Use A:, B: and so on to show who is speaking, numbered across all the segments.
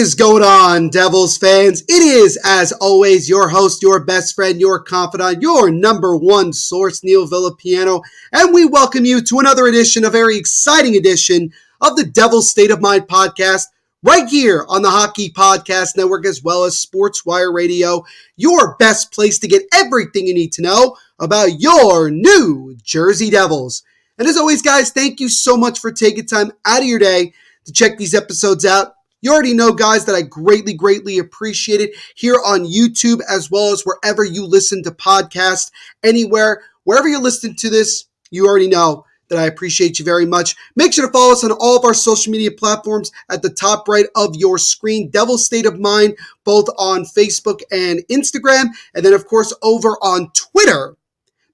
A: is going on, Devils fans? It is, as always, your host, your best friend, your confidant, your number one source, Neil Villapiano, and we welcome you to another edition, a very exciting edition of the Devil's State of Mind podcast, right here on the Hockey Podcast Network, as well as SportsWire Radio, your best place to get everything you need to know about your New Jersey Devils. And as always, guys, thank you so much for taking time out of your day to check these episodes out. You already know, guys, that I greatly appreciate it here on YouTube, as well as wherever you listen to podcasts, anywhere, wherever you're listening to this, you already know that I appreciate you very much. Make sure to follow us on all of our social media platforms at the top right of your screen, Devil's State of Mind, both on Facebook and Instagram, and then, of course, over on Twitter.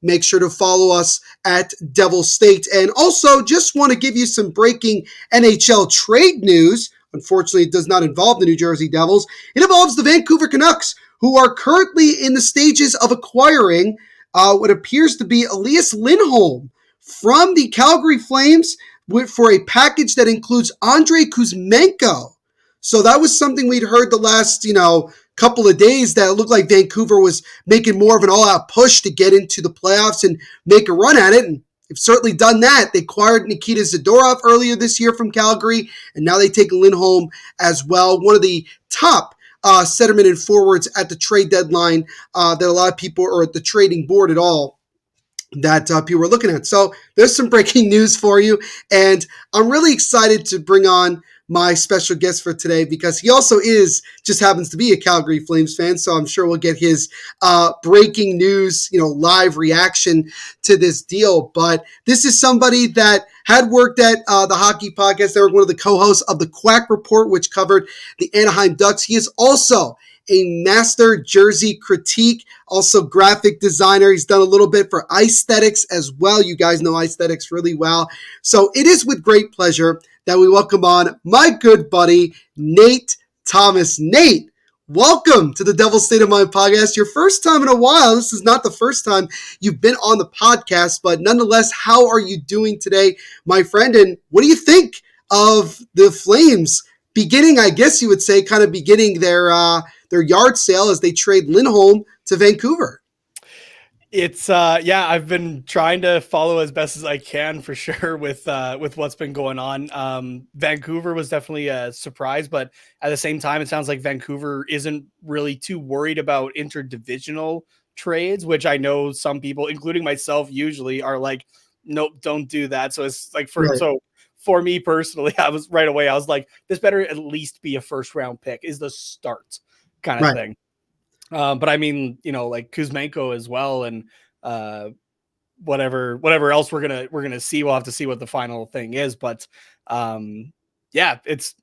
A: Make sure to follow us at Devil State. And also, just want to give you some breaking NHL trade news. Unfortunately, it does not involve the New Jersey Devils. It involves the Vancouver Canucks, who are currently in the stages of acquiring what appears to be Elias Lindholm from the Calgary Flames for a package that includes Andrei Kuzmenko. So that was something we'd heard the last, couple of days, that it looked like Vancouver was making more of an all-out push to get into the playoffs and make a run at it. And they've certainly done that. They acquired Nikita Zadorov earlier this year from Calgary, and now they take Lindholm as well. One of the top centermen and forwards at the trade deadline that a lot of people are at the trading board at all that people were looking at. So there's some breaking news for you, and I'm really excited to bring on my special guest for today, because he also just happens to be a Calgary Flames fan, so I'm sure we'll get his breaking news, live reaction to this deal. But this is somebody that had worked at the Hockey Podcast Network, one of the co-hosts of the Quack Report, which covered the Anaheim Ducks. He is also a master jersey critique, also graphic designer. He's done a little bit for Aesthetics as well. You guys know Aesthetics really well. So it is with great pleasure that we welcome on my good buddy, Nate Thomas. Nate, welcome to the Devil's State of Mind podcast. Your first time in a while. This is not the first time you've been on the podcast, but nonetheless, how are you doing today, my friend? And what do you think of the Flames beginning, I guess you would say, kind of beginning their yard sale as they trade Lindholm to Vancouver?
B: It's I've been trying to follow as best as I can, for sure, with what's been going on. Vancouver was definitely a surprise, but at the same time, it sounds like Vancouver isn't really too worried about interdivisional trades, which I know some people, including myself, usually are like, nope, don't do that. So it's like for me personally, I was like, this better at least be a first round pick is the start kind of thing. But I mean, like Kuzmenko as well, and whatever else we're gonna see. We'll have to see what the final thing is. But it's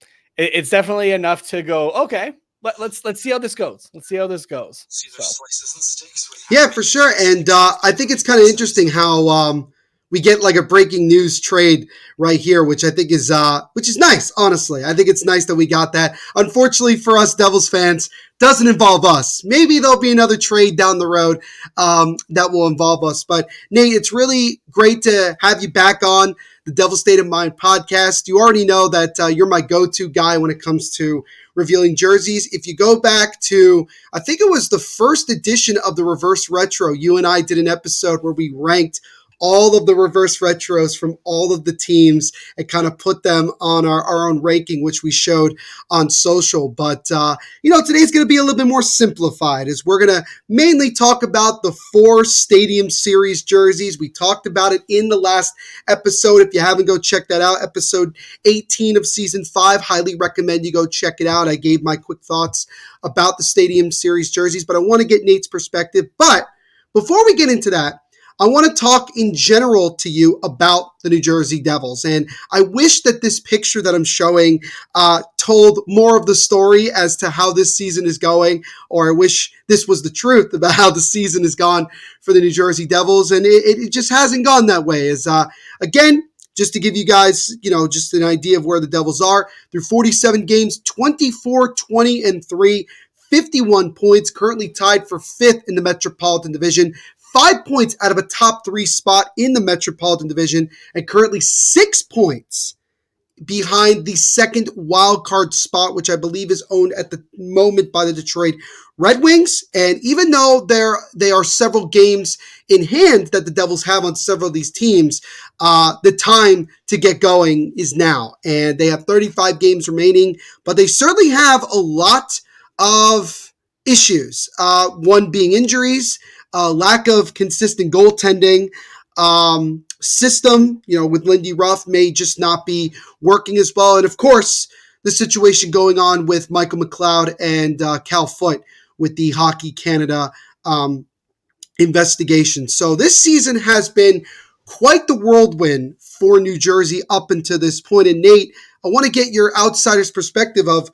B: definitely enough to go, okay, let's see how this goes. See those slices
A: and sticks. Yeah, for sure. And I think it's kind of interesting how we get like a breaking news trade right here, which I think is nice. Honestly, I think it's nice that we got that. Unfortunately for us Devils fans, doesn't involve us. Maybe there'll be another trade down the road that will involve us. But Nate, it's really great to have you back on the Devil's State of Mind podcast. You already know that you're my go-to guy when it comes to revealing jerseys. If you go back to, I think it was the first edition of the Reverse Retro, you and I did an episode where we ranked all of the reverse retros from all of the teams and kind of put them on our own ranking, which we showed on social. But, today's going to be a little bit more simplified, as we're going to mainly talk about the 4 Stadium Series jerseys. We talked about it in the last episode. If you haven't, go check that out. Episode 18 of season 5. Highly recommend you go check it out. I gave my quick thoughts about the Stadium Series jerseys, but I want to get Nate's perspective. But before we get into that, I want to talk in general to you about the New Jersey Devils. And I wish that this picture that I'm showing told more of the story as to how this season is going, or I wish this was the truth about how the season has gone for the New Jersey Devils. And it just hasn't gone that way. Again, just to give you guys, just an idea of where the Devils are, through 47 games, 24, 20, and 3, 51 points, currently tied for 5th in the Metropolitan Division, 5 points out of a top 3 spot in the Metropolitan Division, and currently 6 points behind the second wild card spot, which I believe is owned at the moment by the Detroit Red Wings. And even though they are several games in hand that the Devils have on several of these teams, the time to get going is now. And they have 35 games remaining, but they certainly have a lot of issues. One being injuries, lack of consistent goaltending, system, with Lindy Ruff may just not be working as well. And of course, the situation going on with Michael McLeod and Cal Foote with the Hockey Canada investigation. So this season has been quite the whirlwind for New Jersey up until this point. And Nate, I want to get your outsider's perspective of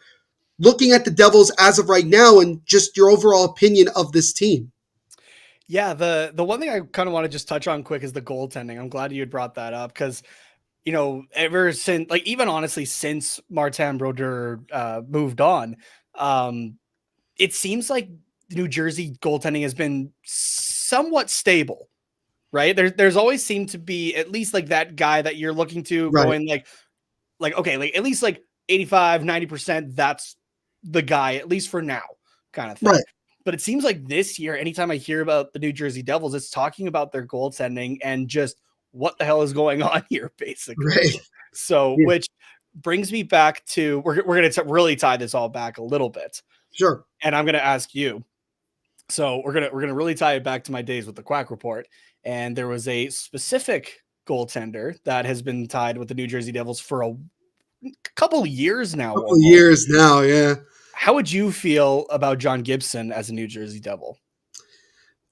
A: looking at the Devils as of right now and just your overall opinion of this team.
B: Yeah, the one thing I kind of want to just touch on quick is the goaltending. I'm glad you had brought that up because, ever since, like, even honestly, since Martin Brodeur moved on, it seems like New Jersey goaltending has been somewhat stable, right? There's always seemed to be at least like that guy that you're looking to going okay, like at least like 85, 90%, that's the guy, at least for now, kind of thing.
A: Right.
B: But it seems like this year, anytime I hear about the New Jersey Devils, it's talking about their goaltending and just what the hell is going on here, basically.
A: Right.
B: So,
A: Yeah.
B: which brings me back to, we're going to really tie this all back a little bit.
A: Sure.
B: And I'm going to ask you. So we're going to really tie it back to my days with the Quack Report. And there was a specific goaltender that has been tied with the New Jersey Devils for a couple years now.
A: Yeah.
B: How would you feel about John Gibson as a New Jersey Devil?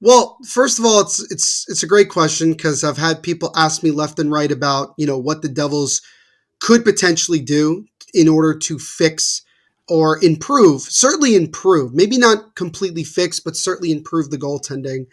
A: Well, first of all, it's a great question because I've had people ask me left and right about, what the Devils could potentially do in order to fix or certainly improve, maybe not completely fix, but certainly improve the goaltending.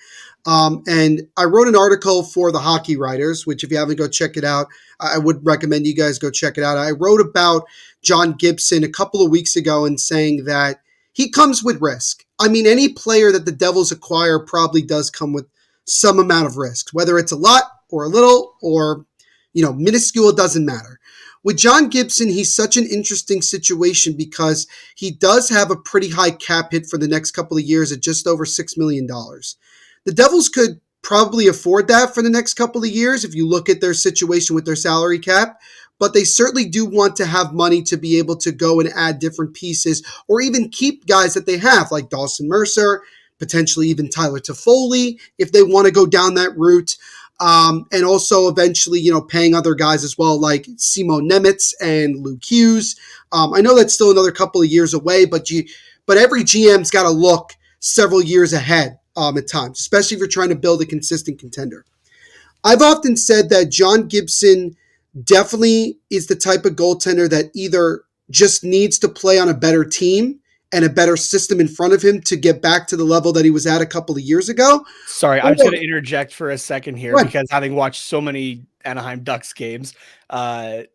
A: And I wrote an article for the Hockey Writers, which if you haven't go check it out, I would recommend you guys go check it out. I wrote about John Gibson a couple of weeks ago and saying that he comes with risk. I mean, any player that the Devils acquire probably does come with some amount of risk, whether it's a lot or a little or, minuscule, it doesn't matter. With John Gibson, he's such an interesting situation because he does have a pretty high cap hit for the next couple of years at just over $6 million. The Devils could probably afford that for the next couple of years if you look at their situation with their salary cap, but they certainly do want to have money to be able to go and add different pieces or even keep guys that they have like Dawson Mercer, potentially even Tyler Toffoli if they want to go down that route. And also eventually, paying other guys as well, like Simo Nemetz and Luke Hughes. I know that's still another couple of years away, but every GM's got to look several years ahead at times, especially if you're trying to build a consistent contender. I've often said that John Gibson definitely is the type of goaltender that either just needs to play on a better team and a better system in front of him to get back to the level that he was at a couple of years ago.
B: Sorry, I'm just going to interject for a second here because having watched so many Anaheim Ducks games, how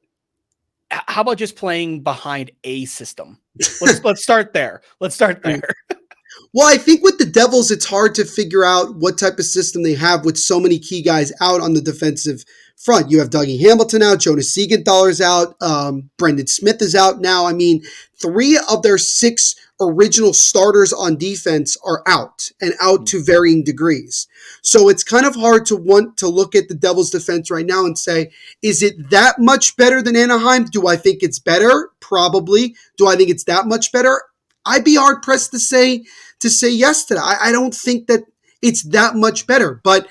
B: about just playing behind a system? Let's start there.
A: Well, I think with the Devils, it's hard to figure out what type of system they have with so many key guys out on the defensive front. You have Dougie Hamilton out, Jonas Siegenthaler's out, Brendan Smith is out now. I mean, 3 of their 6 original starters on defense are out and out to varying degrees. So it's kind of hard to want to look at the Devils defense right now and say, is it that much better than Anaheim? Do I think it's better? Probably. Do I think it's that much better? I'd be hard pressed to say yes to that. I don't think that it's that much better, but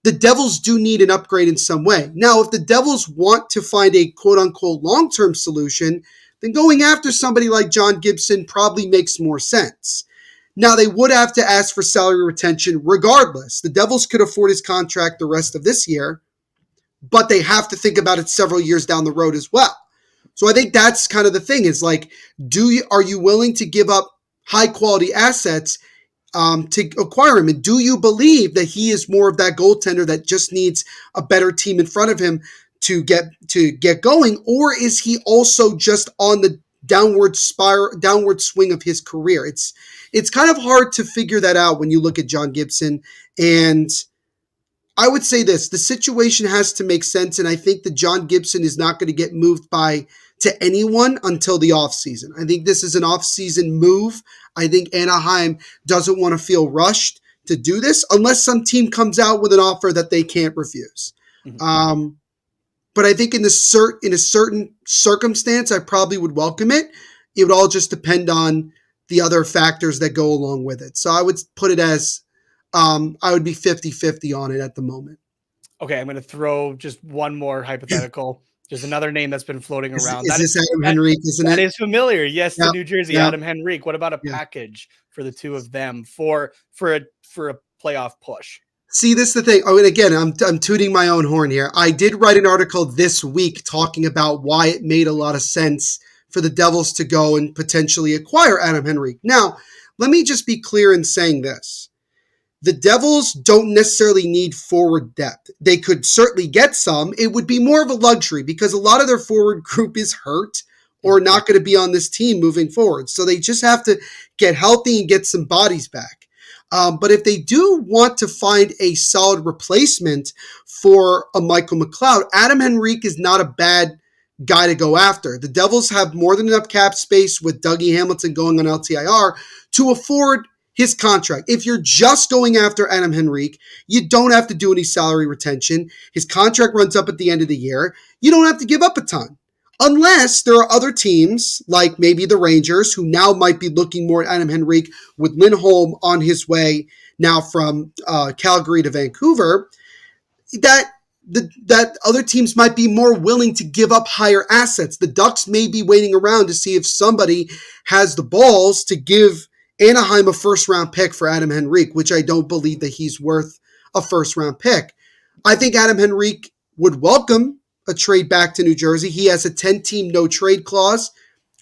A: the Devils do need an upgrade in some way. Now, if the Devils want to find a quote-unquote long-term solution, then going after somebody like John Gibson probably makes more sense. Now, they would have to ask for salary retention regardless. The Devils could afford his contract the rest of this year, but they have to think about it several years down the road as well. So I think that's kind of the thing is like, are you willing to give up high-quality assets to acquire him? And do you believe that he is more of that goaltender that just needs a better team in front of him to get going? Or is he also just on the downward swing of his career? It's kind of hard to figure that out when you look at John Gibson. And I would say this, the situation has to make sense. And I think that John Gibson is not going to get moved by to anyone until the offseason. I think this is an offseason move. I think Anaheim doesn't want to feel rushed to do this unless some team comes out with an offer that they can't refuse.
B: Mhm.
A: But I think in a certain circumstance, I probably would welcome it. It would all just depend on the other factors that go along with it. So I would put it as I would be 50-50 on it at the moment.
B: Okay, I'm going to throw just one more hypothetical. Just another name that's been floating around.
A: Is this Adam
B: That
A: Henrique, isn't
B: that
A: it?
B: is familiar. Yes, to
A: Yeah,
B: New Jersey,
A: yeah,
B: Adam Henrique. What about a
A: yeah.
B: package for the two of them for a playoff push?
A: See, this is the thing. Oh, and again, I'm tooting my own horn here. I did write an article this week talking about why it made a lot of sense for the Devils to go and potentially acquire Adam Henrique. Now, let me just be clear in saying this. The Devils don't necessarily need forward depth. They could certainly get some. It would be more of a luxury because a lot of their forward group is hurt or not going to be on this team moving forward. So they just have to get healthy and get some bodies back. But if they do want to find a solid replacement for a Michael McLeod, Adam Henrique is not a bad guy to go after. The Devils have more than enough cap space with Dougie Hamilton going on LTIR to afford his contract. If you're just going after Adam Henrique, you don't have to do any salary retention. His contract runs up at the end of the year. You don't have to give up a ton. Unless there are other teams, like maybe the Rangers, who now might be looking more at Adam Henrique with Lindholm on his way now from Calgary to Vancouver, that other teams might be more willing to give up higher assets. The Ducks may be waiting around to see if somebody has the balls to give Anaheim a first-round pick for Adam Henrique, which I don't believe that he's worth a first-round pick. I think Adam Henrique would welcome a trade back to New Jersey. He has a 10-team no-trade clause.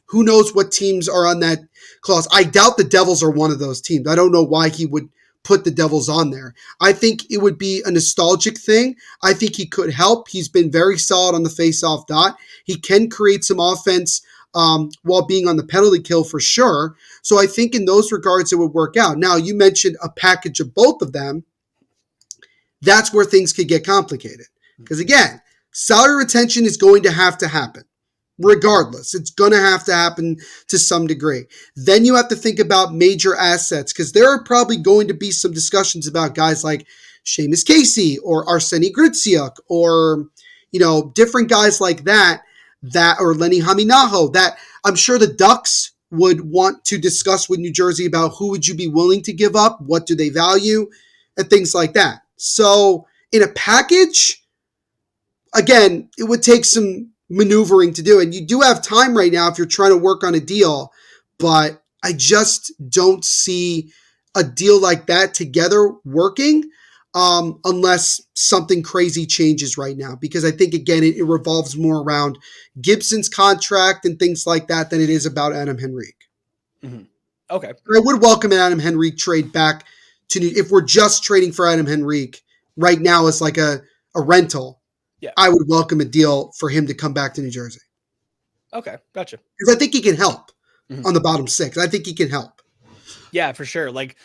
A: Who knows what teams are on that clause? I doubt the Devils are one of those teams. I don't know why he would put the Devils on there. I think it would be a nostalgic thing. I think he could help. He's been very solid on the face-off dot. He can create some offense while being on the penalty kill for sure. So I think in those regards, it would work out. Now, you mentioned a package of both of them. That's where things could get complicated. Because again, salary retention is going to happen. Regardless, it's going to happen to some degree. Then you have to think about major assets because there are probably going to be some discussions about guys like Seamus Casey or Arseny Grutziuk or, different guys like that or Lenny Haminaho that I'm sure the Ducks would want to discuss with New Jersey about who would you be willing to give up, what do they value, and things like that. So in a package, again, it would take some maneuvering to do. And you do have time right now if you're trying to work on a deal, but I just don't see a deal like that together working unless something crazy changes right now. Because I think, again, it revolves more around Gibson's contract and things like that than it is about Adam Henrique.
B: Mm-hmm. Okay.
A: I would welcome an Adam Henrique trade back to if we're just trading for Adam Henrique right now as like a rental.
B: Yeah.
A: I would welcome a deal for him to come back to New Jersey.
B: Okay, gotcha.
A: Because I think he can help on the bottom six. I think he can help.
B: Yeah, for sure. Like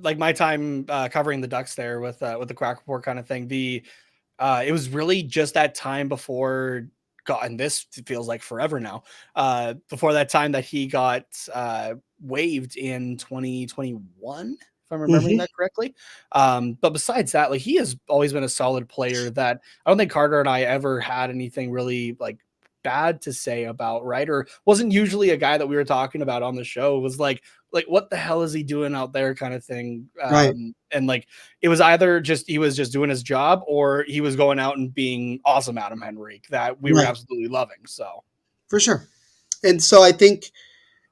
B: my time covering the Ducks there with the Crack Report kind of thing. It was really just that time before. God, and this feels like forever now. Before that time that he got waived in 2021. If I'm remembering that correctly. But besides that, like he has always been a solid player that I don't think Carter and I ever had anything really like bad to say about, right? Or wasn't usually a guy that we were talking about on the show. It was like what the hell is he doing out there kind of thing.
A: Right.
B: And like it was either he was just doing his job or he was going out and being awesome Adam Henrique that we were absolutely loving. So for
A: sure. And so I think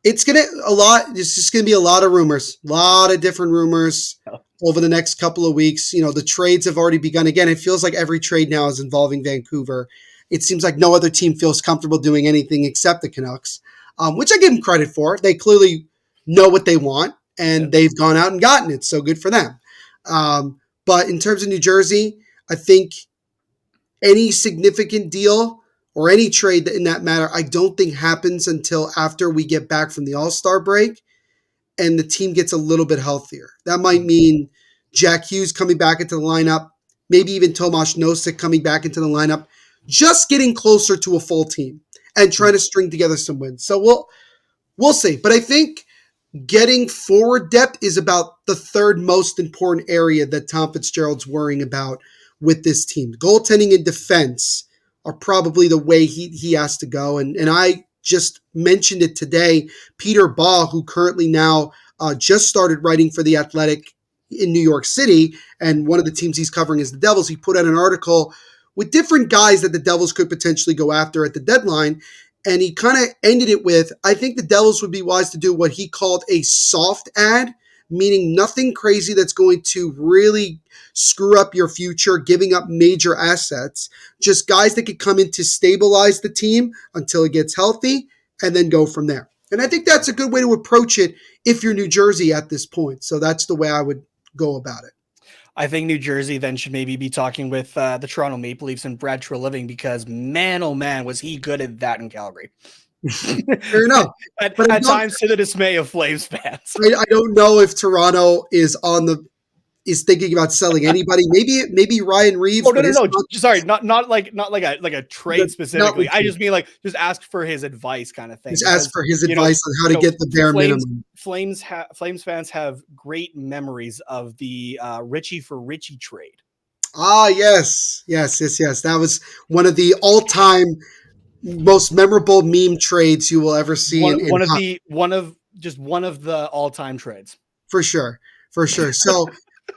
A: it's just going to be a lot of rumors, a lot of different rumors over the next couple of weeks. The trades have already begun. Again, it feels like every trade now is involving Vancouver. It seems like no other team feels comfortable doing anything except the Canucks, which I give them credit for. They clearly know what they want, and they've gone out and gotten it. So good for them. But in terms of New Jersey, I think any significant deal or any trade in that matter, I don't think happens until after we get back from the All-Star break and the team gets a little bit healthier. That might mean Jack Hughes coming back into the lineup, maybe even Tomas Nosek coming back into the lineup, just getting closer to a full team. and trying to string together some wins. So we'll see. But I think getting forward depth is about the third most important area that Tom Fitzgerald's worrying about with this team. Goaltending and defense are probably the way he has to go. And I just mentioned it today. Peter Baugh, who currently now just started writing for The Athletic in New York City, and one of the teams he's covering is the Devils, he put out an article with different guys that the Devils could potentially go after at the deadline. And he kind of ended it with, I think the Devils would be wise to do what he called a soft ad, meaning nothing crazy that's going to really screw up your future, giving up major assets. Just guys that could come in to stabilize the team until it gets healthy and then go from there. And I think that's a good way to approach it if you're New Jersey at this point. So that's the way I would go about it.
B: I think New Jersey then should maybe be talking with the Toronto Maple Leafs and Brad Treliving, because man, oh man, was he good at that in Calgary.
A: Fair enough.
B: at times to the dismay of Flames fans.
A: I don't know if Toronto is thinking about selling anybody. Maybe Ryan Reeves.
B: Oh no. Sorry, not like a trade specifically. I just mean like just ask for his advice kind of thing.
A: Just ask for his advice on how to get the bare minimum.
B: Flames fans have great memories of the Richie for Richie trade.
A: Ah, yes. That was one of the all-time most memorable meme trades you will ever see.
B: One of the all-time trades.
A: For sure. So,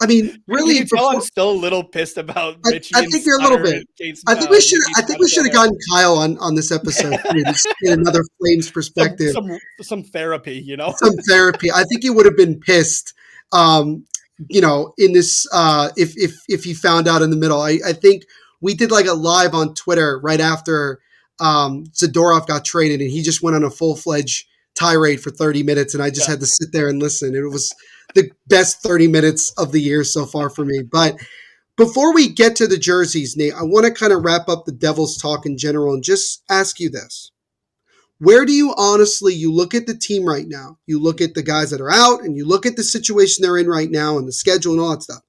A: I mean, really,
B: I'm still a little pissed about Richie.
A: I think you're a little bit. I think we should have gotten Kyle on this episode to get another Flames perspective.
B: Some therapy,
A: Some therapy. I think he would have been pissed. In this, if he found out in the middle. I think we did like a live on Twitter right after Zadorov got traded, and he just went on a full-fledged tirade for 30 minutes, and I just had to sit there and listen. It was the best 30 minutes of the year so far for me. But before we get to the jerseys, Nate, I want to kind of wrap up the Devils talk in general and just ask you this. Where do you look at the team right now, you look at the guys that are out, and you look at the situation they're in right now and the schedule and all that stuff.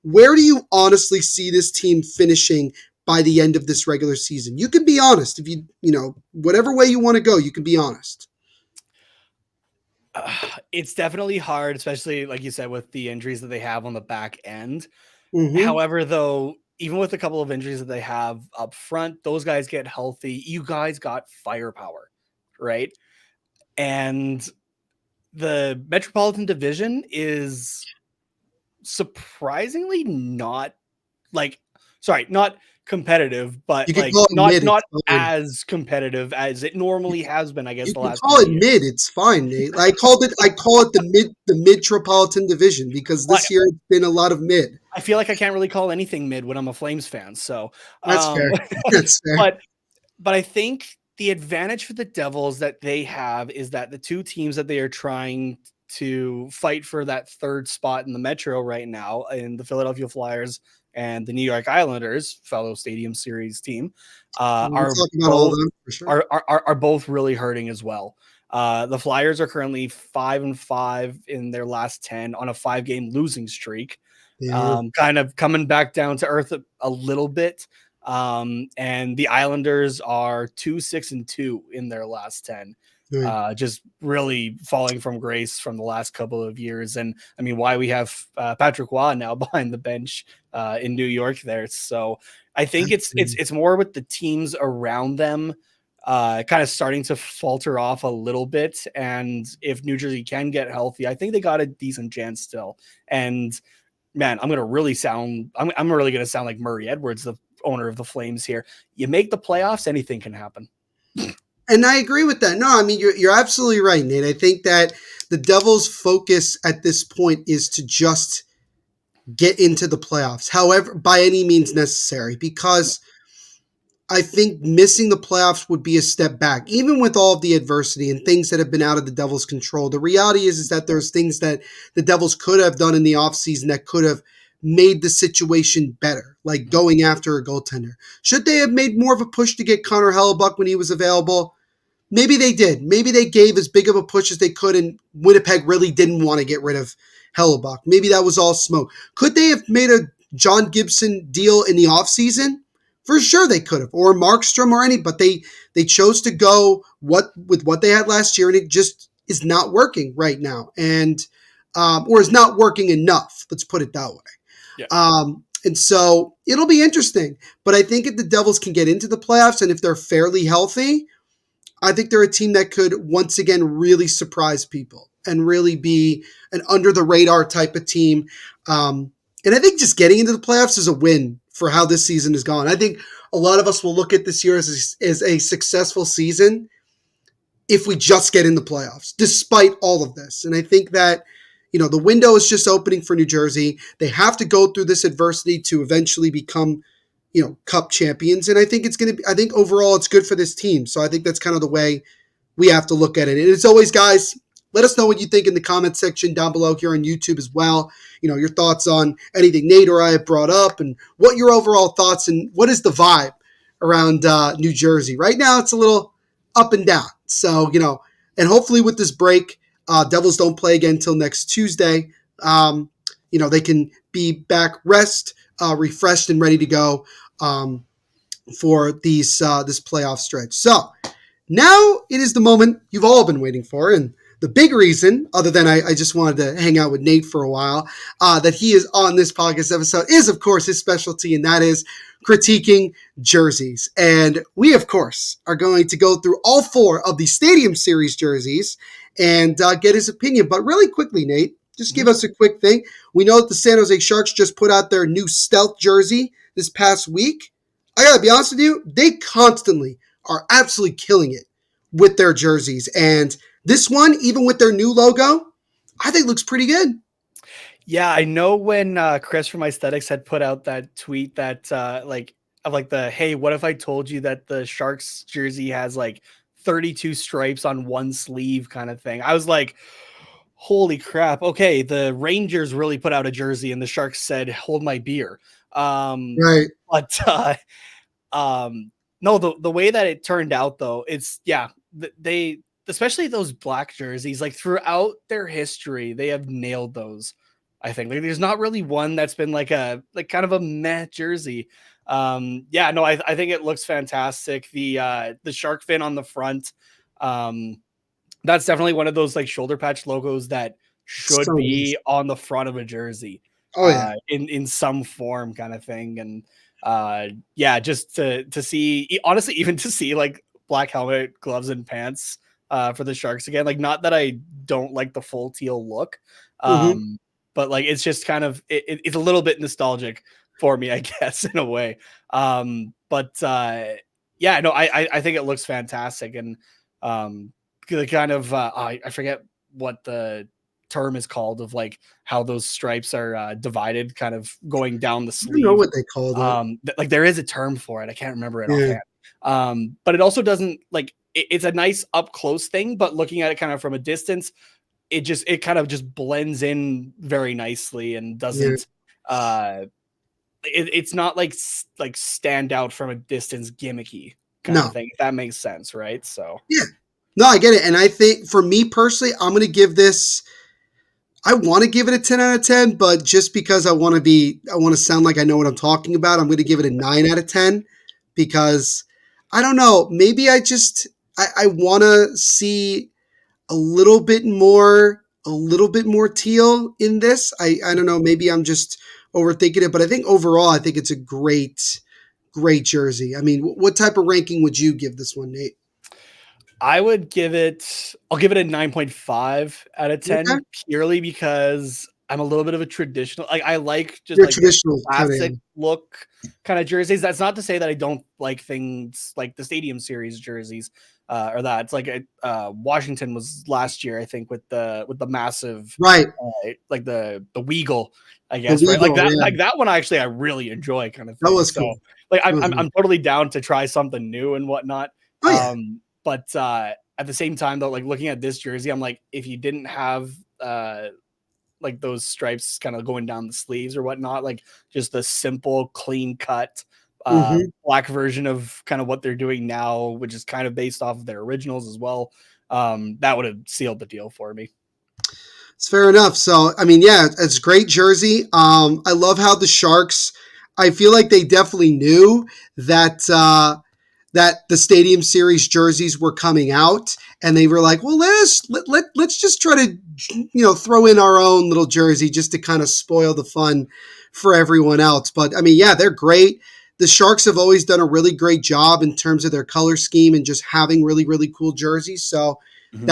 A: Where do you honestly see this team finishing by the end of this regular season? You can be honest. If whatever way you want to go, you can be honest.
B: It's definitely hard, especially like you said, with the injuries that they have on the back end.
A: Mm-hmm.
B: However, though, even with a couple of injuries that they have up front, those guys get healthy. You guys got firepower, right? And the Metropolitan Division is surprisingly not competitive, but like not as competitive as it normally has been. I guess the last.
A: Call it mid. It's fine, Nate. I call it the Metropolitan Division because this year it's been a lot of mid.
B: I feel like I can't really call anything mid when I'm a Flames fan. So
A: that's fair. That's fair.
B: But I think the advantage for the Devils that they have is that the two teams that they are trying to fight for that third spot in the Metro right now, in the Philadelphia Flyers and the New York Islanders, fellow Stadium Series team, are both really hurting as well. The Flyers are currently 5-5 in their last 10 on a 5-game losing streak, kind of coming back down to earth a little bit. And the Islanders are 2-6-2 in their last 10. Just really falling from grace from the last couple of years. And I mean, why we have Patrick Waugh now behind the bench in New York there. So I think it's more with the teams around them kind of starting to falter off a little bit. And if New Jersey can get healthy, I think they got a decent chance still. And man, I'm really going to sound like Murray Edwards, the owner of the Flames here. You make the playoffs, anything can happen.
A: And I agree with that. No, I mean, you're absolutely right, Nate. I think that the Devils' focus at this point is to just get into the playoffs, however, by any means necessary, because I think missing the playoffs would be a step back, even with all of the adversity and things that have been out of the Devils' control. The reality is that there's things that the Devils could have done in the offseason that could have made the situation better, like going after a goaltender. Should they have made more of a push to get Connor Hellebuck when he was available? Maybe they did. Maybe they gave as big of a push as they could, and Winnipeg really didn't want to get rid of Hellebuck. Maybe that was all smoke. Could they have made a John Gibson deal in the offseason For sure they could have, or Markstrom or any, but they chose to go with what they had last year, and it just is not working right now, and or is not working enough. Let's put it that way.
B: Yeah.
A: And so it'll be interesting. But I think if the Devils can get into the playoffs and if they're fairly healthy, I think they're a team that could once again really surprise people and really be an under the radar type of team. And I think just getting into the playoffs is a win for how this season has gone. I think a lot of us will look at this year as a successful season if we just get in the playoffs, despite all of this. And I think that, the window is just opening for New Jersey. They have to go through this adversity to eventually become, cup champions. And I think I think overall it's good for this team. So I think that's kind of the way we have to look at it. And as always, guys, let us know what you think in the comment section down below here on YouTube as well. Your thoughts on anything Nate or I have brought up and what your overall thoughts and what is the vibe around New Jersey. Right now, it's a little up and down. So, and hopefully with this break, Devils don't play again until next Tuesday. They can be back refreshed and ready to go for this playoff stretch. So now it is the moment you've all been waiting for, and the big reason, other than I just wanted to hang out with Nate for a while, that he is on this podcast episode is, of course, his specialty, and that is critiquing jerseys. And we, of course, are going to go through all 4 of the Stadium Series jerseys and get his opinion. But really quickly, Nate, just give us a quick thing. We know that the San Jose Sharks just put out their new stealth jersey this past week. I got to be honest with you, they constantly are absolutely killing it with their jerseys. And this one, even with their new logo, I think looks pretty good.
B: Yeah, I know when Chris from Aesthetics had put out that tweet that hey, what if I told you that the Sharks jersey has like 32 stripes on one sleeve kind of thing. I was like, holy crap. Okay, the Rangers really put out a jersey and the Sharks said, hold my beer.
A: Right.
B: But no, the way that it turned out though, it's they especially those black jerseys, like throughout their history, they have nailed those. I think like there's not really one that's been like kind of a meh jersey. I think it looks fantastic. The shark fin on the front, that's definitely one of those like shoulder patch logos that should be on the front of a jersey.
A: Oh yeah,
B: in some form kind of thing. And just to see, honestly, even to see like black helmet, gloves, and pants for the Sharks again. Like, not that I don't like the full teal look, but like it's just kind of it's a little bit nostalgic for me, I guess, in a way. I think it looks fantastic. And kind of I forget what the term is called of like how those stripes are divided, kind of going down the sleeve.
A: I don't know what they called it.
B: Like there is a term for it. I can't remember it offhand. But it also doesn't like it's a nice up close thing, but looking at it kind of from a distance, it kind of just blends in very nicely and doesn't it's not like stand out from a distance gimmicky kind of thing, if that makes sense, right? So
A: yeah, no, I get it. And I think for me personally, I'm going to give this, I want to give it a 10 out of 10, but just because I want to sound like I know what I'm talking about, I'm going to give it a 9 out of 10 because I don't know, maybe I want to see a little bit more teal in this. I don't know, maybe I'm just overthinking it, but I think overall, I think it's a great jersey. I mean, what type of ranking would you give this one, Nate?
B: I'll give it a 9.5 out of 10, purely because I'm a little bit of a traditional, like I like just like
A: traditional
B: classic look kind of jerseys. That's not to say that I don't like things like the Stadium Series jerseys or that. It's like Washington was last year, I think, with the massive,
A: right,
B: like the Weagle, I guess, right? Like that, like that one actually I really enjoy kind of thing.
A: That was cool.
B: Like I'm totally down to try something new and whatnot.
A: Oh, yeah.
B: But at the same time, though, like looking at this jersey, I'm like, if you didn't have like those stripes kind of going down the sleeves or whatnot, like just the simple, clean cut black version of kind of what they're doing now, which is kind of based off of their originals as well, that would have sealed the deal for me.
A: It's fair enough. So, I mean, yeah, it's a great jersey. I love how the Sharks, I feel like they definitely knew that that the Stadium Series jerseys were coming out, and they were like, well, let's just try to throw in our own little jersey just to kind of spoil the fun for everyone else. But I mean, yeah, they're great. The Sharks have always done a really great job in terms of their color scheme and just having really, really cool jerseys. So
B: Mhm.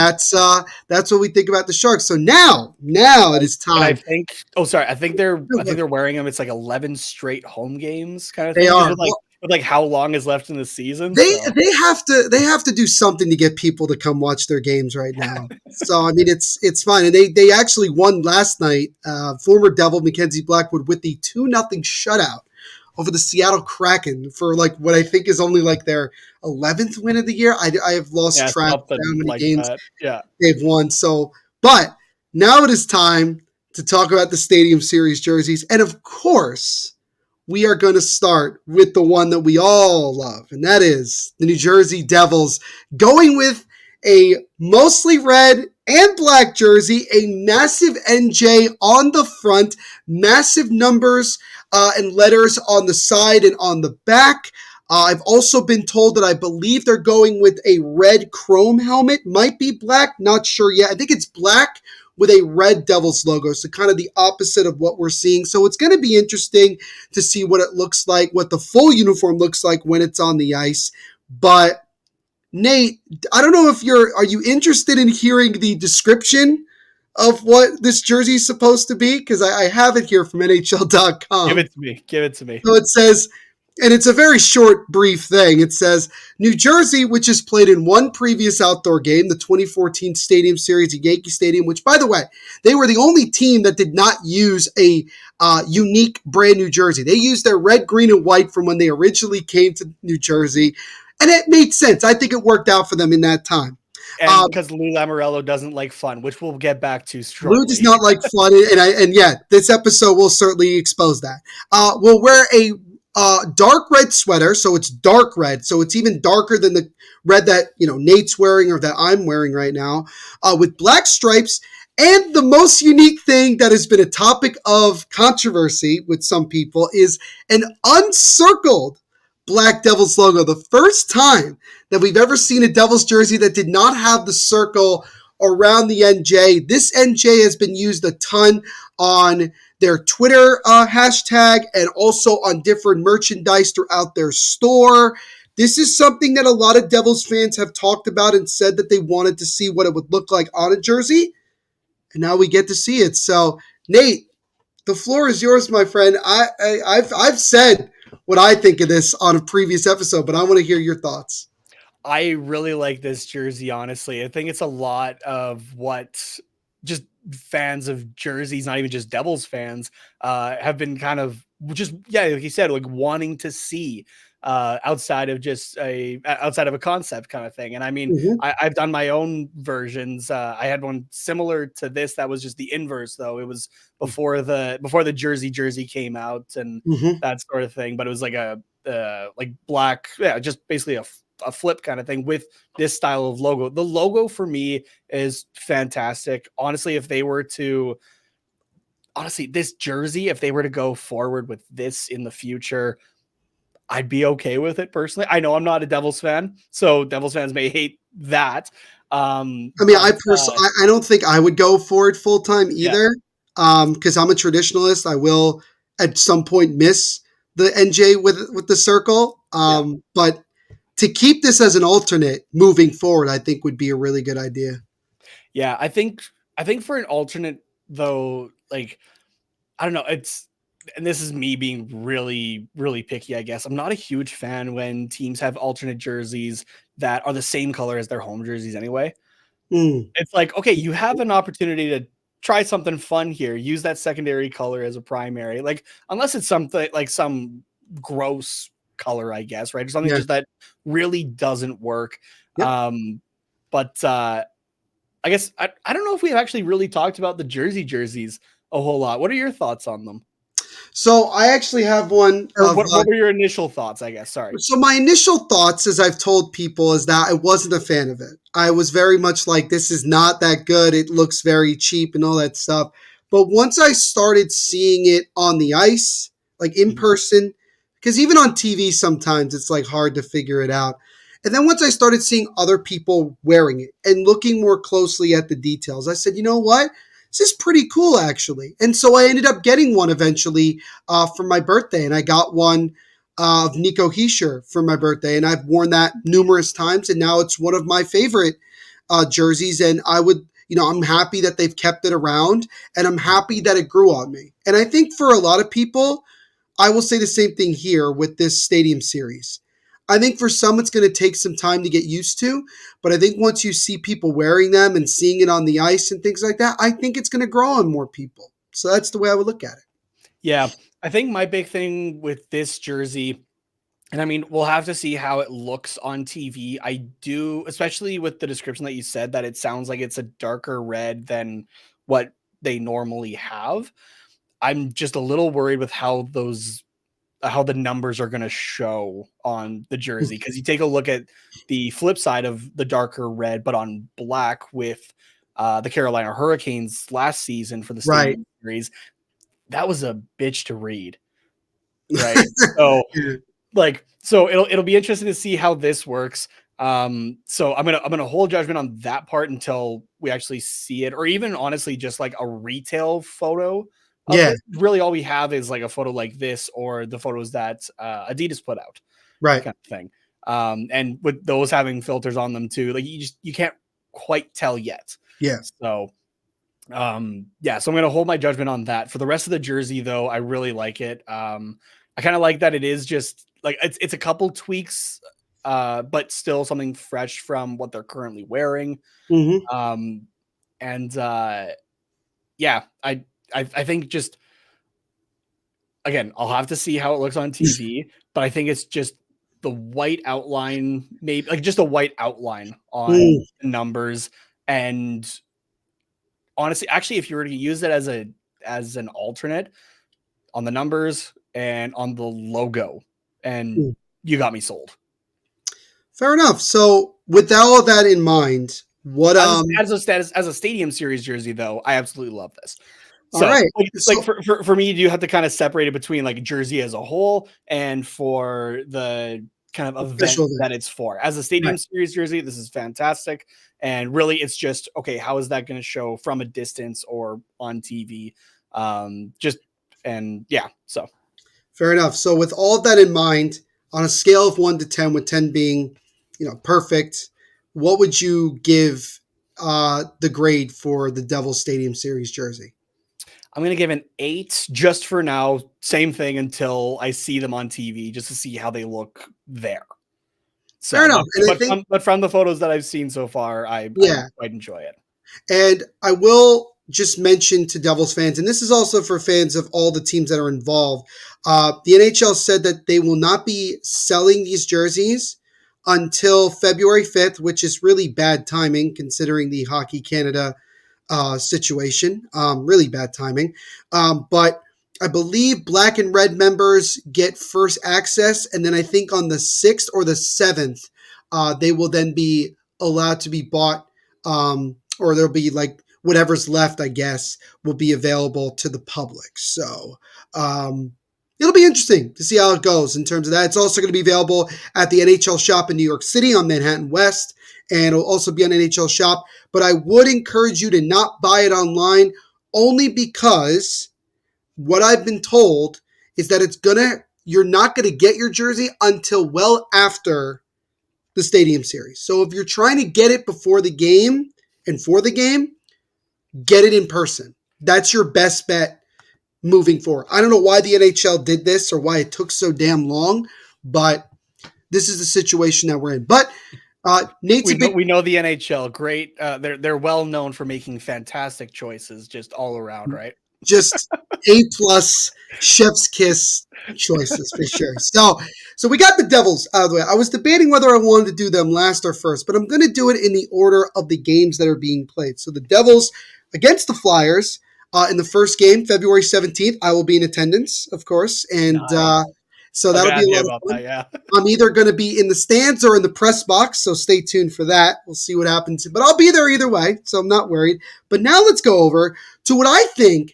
A: that's what we think about the Sharks. So now it is
B: And I
A: time.
B: think, oh, sorry, I think they're wearing them. It's like 11 straight home games kind of
A: They
B: thing, just
A: are.
B: with
A: Well,
B: like how long is left in the season.
A: they
B: So
A: they have to do something to get people to come watch their games right now. So I mean, it's fine, and they actually won last night. Former Devil Mackenzie Blackwood with the 2-0 shutout over the Seattle Kraken for like what I think is only like their 11th win of the year. I have lost
B: yeah,
A: track of how
B: something
A: many
B: like
A: games
B: that. Yeah.
A: they've won. So, but now it is time to talk about the Stadium Series jerseys, and of course we are going to start with the one that we all love, and that is the New Jersey Devils, going with a mostly red and black jersey, a massive NJ on the front, massive numbers and letters on the side and on the back. I've also been told that I believe they're going with a red chrome helmet, might be black, not sure yet. I think it's black with a red Devils logo, so kind of the opposite of what we're seeing. So it's going to be interesting to see what it looks like, what the full uniform looks like when it's on the ice. But Nate, I don't know if are you interested in hearing the description of what this jersey is supposed to be? Because I have it here from
B: Give
A: NHL.com.
B: it to me. Give it to me.
A: So it says, and it's a very short, brief thing. It says, New Jersey, which has played in one previous outdoor game, the 2014 Stadium Series at Yankee Stadium, which, by the way, they were the only team that did not use a unique brand new jersey. They used their red, green, and white from when they originally came to New Jersey, and it made sense. I think it worked out for them in that time.
B: And because Lou Lamoriello doesn't like fun, which we'll get back to
A: Lou does
B: shortly.
A: not like fun, and yeah, this episode will certainly expose that. We'll wear a dark red sweater, so it's dark red, so it's even darker than the red that Nate's wearing or that I'm wearing right now, with black stripes. And the most unique thing that has been a topic of controversy with some people is an uncircled Black Devils logo. The first time that we've ever seen a Devils jersey that did not have the circle around the NJ. This NJ has been used a ton on their Twitter hashtag and also on different merchandise throughout their store. This is something that a lot of Devils fans have talked about and said that they wanted to see what it would look like on a jersey. And now we get to see it. So, Nate, the floor is yours, my friend. I've said what I think of this on a previous episode, but I want to hear your thoughts.
B: I really like this jersey, honestly. I think it's a lot of what just fans of jerseys, not even just Devils fans, have been kind of just, yeah, like you said, like wanting to see outside of outside of a concept kind of thing. And I mean,
A: Mm-hmm.
B: I've done my own versions. I had one similar to this that was just the inverse, though. It was before the jersey came out and
A: Mm-hmm.
B: that sort of thing. But it was like a like black, yeah, just basically a flip kind of thing with this style of logo. The logo for me is fantastic. Honestly, this jersey, if they were to go forward with this in the future, I'd be okay with it personally. I know I'm not a Devils fan, so Devils fans may hate that.
A: I mean,
B: But
A: I don't think I would go for it full time
B: yeah,
A: either, because I'm a traditionalist. I will at some point miss the NJ with the circle,
B: yeah,
A: but to keep this as an alternate moving forward, I think would be a really good idea.
B: yeah. I think for an alternate though, like I don't know, and this is me being really, really picky, I guess. I'm not a huge fan when teams have alternate jerseys that are the same color as their home jerseys anyway.
A: Mm,
B: It's like, okay, you have an opportunity to try something fun here. Use that secondary color as a primary. Like, unless it's something like some gross color, I guess, right? Or something
A: yeah.
B: just that really doesn't work.
A: Yep.
B: But I guess I don't know if we've actually really talked about the jerseys a whole lot. What are your thoughts on them?
A: So I actually have one
B: Or
A: of
B: what were your initial thoughts, I guess? Sorry.
A: So my initial thoughts, as I've told people, is that I wasn't a fan of it. I was very much like, this is not that good. It looks very cheap and all that stuff. But once I started seeing it on the ice, like in
B: Mhm.
A: person, because even on TV sometimes it's like hard to figure it out. And then once I started seeing other people wearing it and looking more closely at the details, I said, you know what? This is pretty cool actually. And so I ended up getting one eventually for my birthday, and I got one of Nico Hischier for my birthday, and I've worn that numerous times, and now it's one of my favorite jerseys. And I would, I'm happy that they've kept it around, and I'm happy that it grew on me. And I think for a lot of people, I will say the same thing here with this stadium series. I think for some it's going to take some time to get used to, but I think once you see people wearing them and seeing it on the ice and things like that, I think it's going to grow on more people. So that's the way I would look at it.
B: Yeah, I think my big thing with this jersey, and I mean, we'll have to see how it looks on TV. I do, especially with the description that you said, that it sounds like it's a darker red than what they normally have. I'm just a little worried with how the numbers are going to show on the jersey, because you take a look at the flip side of the darker red, but on black with the Carolina Hurricanes last season for the
A: Right.
B: Stadium Series, that was a bitch to read, right? So so it'll be interesting to see how this works. So I'm gonna hold judgment on that part until we actually see it, or even honestly just like a retail photo of
A: Yeah.
B: this. Really, all we have is like a photo like this, or the photos that Adidas put out,
A: Right.
B: kind of thing. And with those having filters on them too, like you can't quite tell yet.
A: Yeah.
B: So yeah, so I'm gonna hold my judgment on that. For the rest of the jersey, though, I really like it. I kind of like that it is just like it's a couple tweaks, but still something fresh from what they're currently wearing.
A: Mm-hmm.
B: Um, and yeah, I think just again, I'll have to see how it looks on TV, but I think it's just the white outline, maybe like just a white outline on the numbers. And honestly, actually, if you were to use it as an alternate on the numbers and on the logo, and you got me sold.
A: Fair enough. So with all of that in mind, what
B: As a Stadium Series jersey, though, I absolutely love this.
A: all
B: So,
A: right.
B: like
A: So
B: for me, you have to kind of separate it between like jersey as a whole and for the kind of event
A: official
B: that it's for. As a Stadium
A: right.
B: Series jersey, this is fantastic, and really, it's just okay. How is that going to show from a distance or on TV? Just and yeah, so
A: Fair enough. So with all of that in mind, on a scale of 1 to 10, with 10 being, perfect, what would you give the grade for the Devils Stadium Series jersey?
B: I'm going to give an 8 just for now. Same thing until I see them on TV, just to see how they look there.
A: Fair
B: So,
A: enough. And I think,
B: but from the photos that I've seen so far, I
A: yeah.
B: quite enjoy it.
A: And I will just mention to Devils fans, and this is also for fans of all the teams that are involved. The NHL said that they will not be selling these jerseys until February 5th, which is really bad timing considering the Hockey Canada situation. Really bad timing. But I believe black and red members get first access. And then I think on the 6th or the 7th, they will then be allowed to be bought, or there'll be like whatever's left, I guess, will be available to the public. So, it'll be interesting to see how it goes in terms of that. It's also going to be available at the NHL shop in New York City on Manhattan West, and it'll also be on NHL shop. But I would encourage you to not buy it online, only because what I've been told is that you're not going to get your jersey until well after the Stadium Series. So if you're trying to get it before the game and for the game, get it in person. That's your best bet moving forward. I don't know why the NHL did this or why it took so damn long, but this is the situation that we're in. But Nate's
B: We know the NHL great. They're well known for making fantastic choices, just all around, right?
A: just A+ chef's kiss choices for sure. So we got the Devils out of the way. I was debating whether I wanted to do them last or first, but I'm going to do it in the order of the games that are being played. So the Devils against the Flyers in the first game, February 17th. I will be in attendance, of course, and
B: Nice.
A: so that'll be a lot of fun.
B: That, yeah.
A: I'm either going to be in the stands or in the press box, so stay tuned for that. We'll see what happens, but I'll be there either way, so I'm not worried. But now let's go over to what I think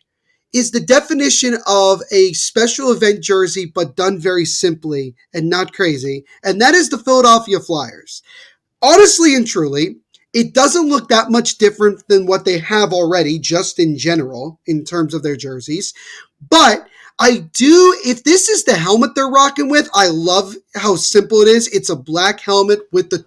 A: is the definition of a special event jersey, but done very simply and not crazy. And that is the Philadelphia Flyers. Honestly and truly, it doesn't look that much different than what they have already, just in general, in terms of their jerseys. But I do, if this is the helmet they're rocking with, I love how simple it is. It's a black helmet with the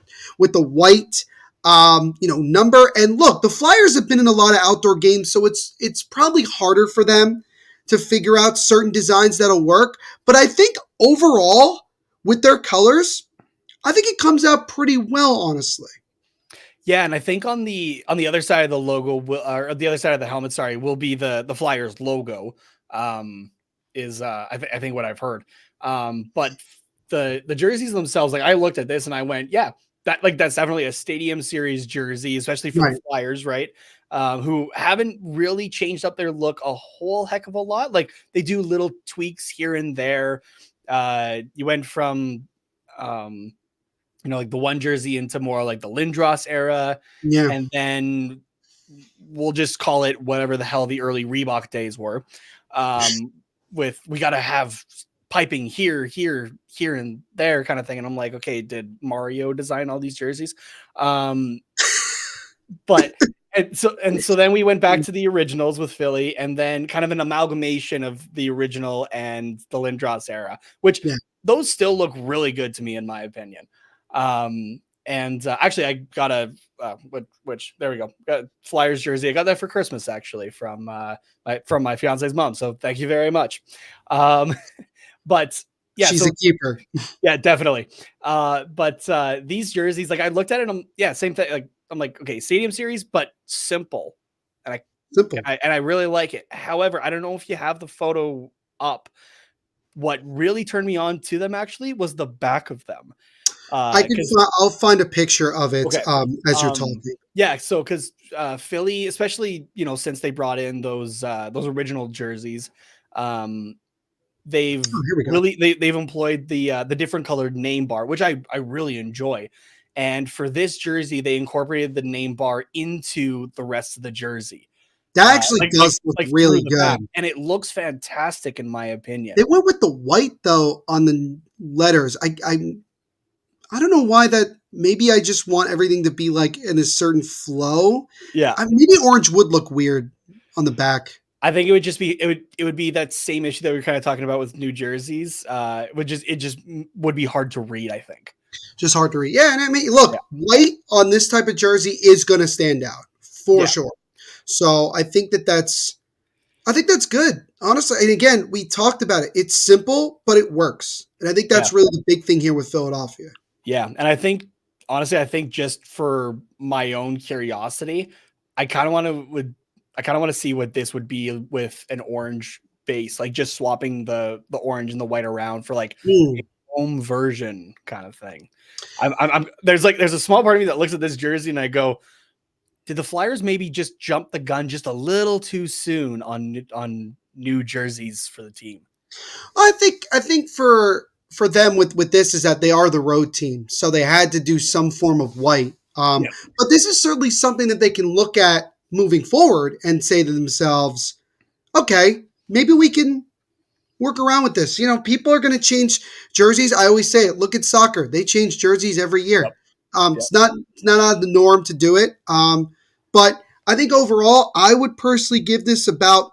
A: white number. And look, the Flyers have been in a lot of outdoor games, so it's probably harder for them to figure out certain designs that'll work. But I think overall, with their colors, I think it comes out pretty well, honestly.
B: Yeah, and I think on the other side of the logo, or the other side of the helmet, sorry, will be the Flyers logo. I think what I've heard. But the jerseys themselves, like I looked at this and I went, yeah, that's definitely a Stadium Series jersey, especially for
A: Right.
B: the Flyers, right? Who haven't really changed up their look a whole heck of a lot. Like they do little tweaks here and there. You went from like the one jersey into more like the Lindros era.
A: Yeah.
B: And then we'll just call it whatever the hell the early Reebok days were. With we got to have piping here, and there kind of thing. And I'm like, okay, did Mario design all these jerseys? But and so then we went back to the originals with Philly, and then kind of an amalgamation of the original and the Lindros era, which
A: Yeah.
B: those still look really good to me, in my opinion. And actually, I got which there we go, got a Flyers jersey. I got that for Christmas actually from my fiance's mom. So thank you very much. But yeah,
A: She's
B: so
A: a keeper.
B: yeah, definitely. But these jerseys, like I looked at it, same thing. Like I'm like, okay, Stadium Series, but simple, and
A: Simple.
B: I really like it. However, I don't know if you have the photo up. What really turned me on to them actually was the back of them. Because
A: I'll find a picture of it
B: okay,
A: as you're talking.
B: yeah, so because Philly, especially since they brought in those original jerseys, they've
A: Oh, here we go.
B: really they've employed the different colored name bar, which I really enjoy. And for this jersey, they incorporated the name bar into the rest of the jersey,
A: That actually does look
B: like through
A: really
B: the back,
A: good.
B: and it looks fantastic in my opinion.
A: They went with the white though on the letters. I don't know why that. Maybe I just want everything to be like in a certain flow.
B: Yeah,
A: Maybe orange would look weird on the back.
B: I think it would just be it would be that same issue that we were kind of talking about with New Jersey's. It just would be hard to read, I think.
A: Just hard to read. Yeah, and I mean,
B: Yeah.
A: look, white on this type of jersey is going to stand out for
B: Yeah.
A: sure. So I think that's good, honestly. And again, we talked about it. It's simple, but it works, and I think
B: Yeah.
A: that's really the big thing here with Philadelphia.
B: Yeah. And I think honestly, I think just for my own curiosity, I kind of want to see what this would be with an orange base, like just swapping the orange and the white around for like a
A: Mm.
B: home version kind of thing. There's a small part of me that looks at this jersey and I go, did the Flyers maybe just jump the gun just a little too soon on new jerseys for the team?
A: I think for them with this is that they are the road team, so they had to do some form of white.
B: Yeah.
A: But this is certainly something that they can look at moving forward and say to themselves, okay, maybe we can work around with this. People are going to change jerseys. I always say it. Look at soccer; they change jerseys every
B: Yep.
A: year.
B: Yep.
A: It's not out of the norm to do it. But I think overall, I would personally give this about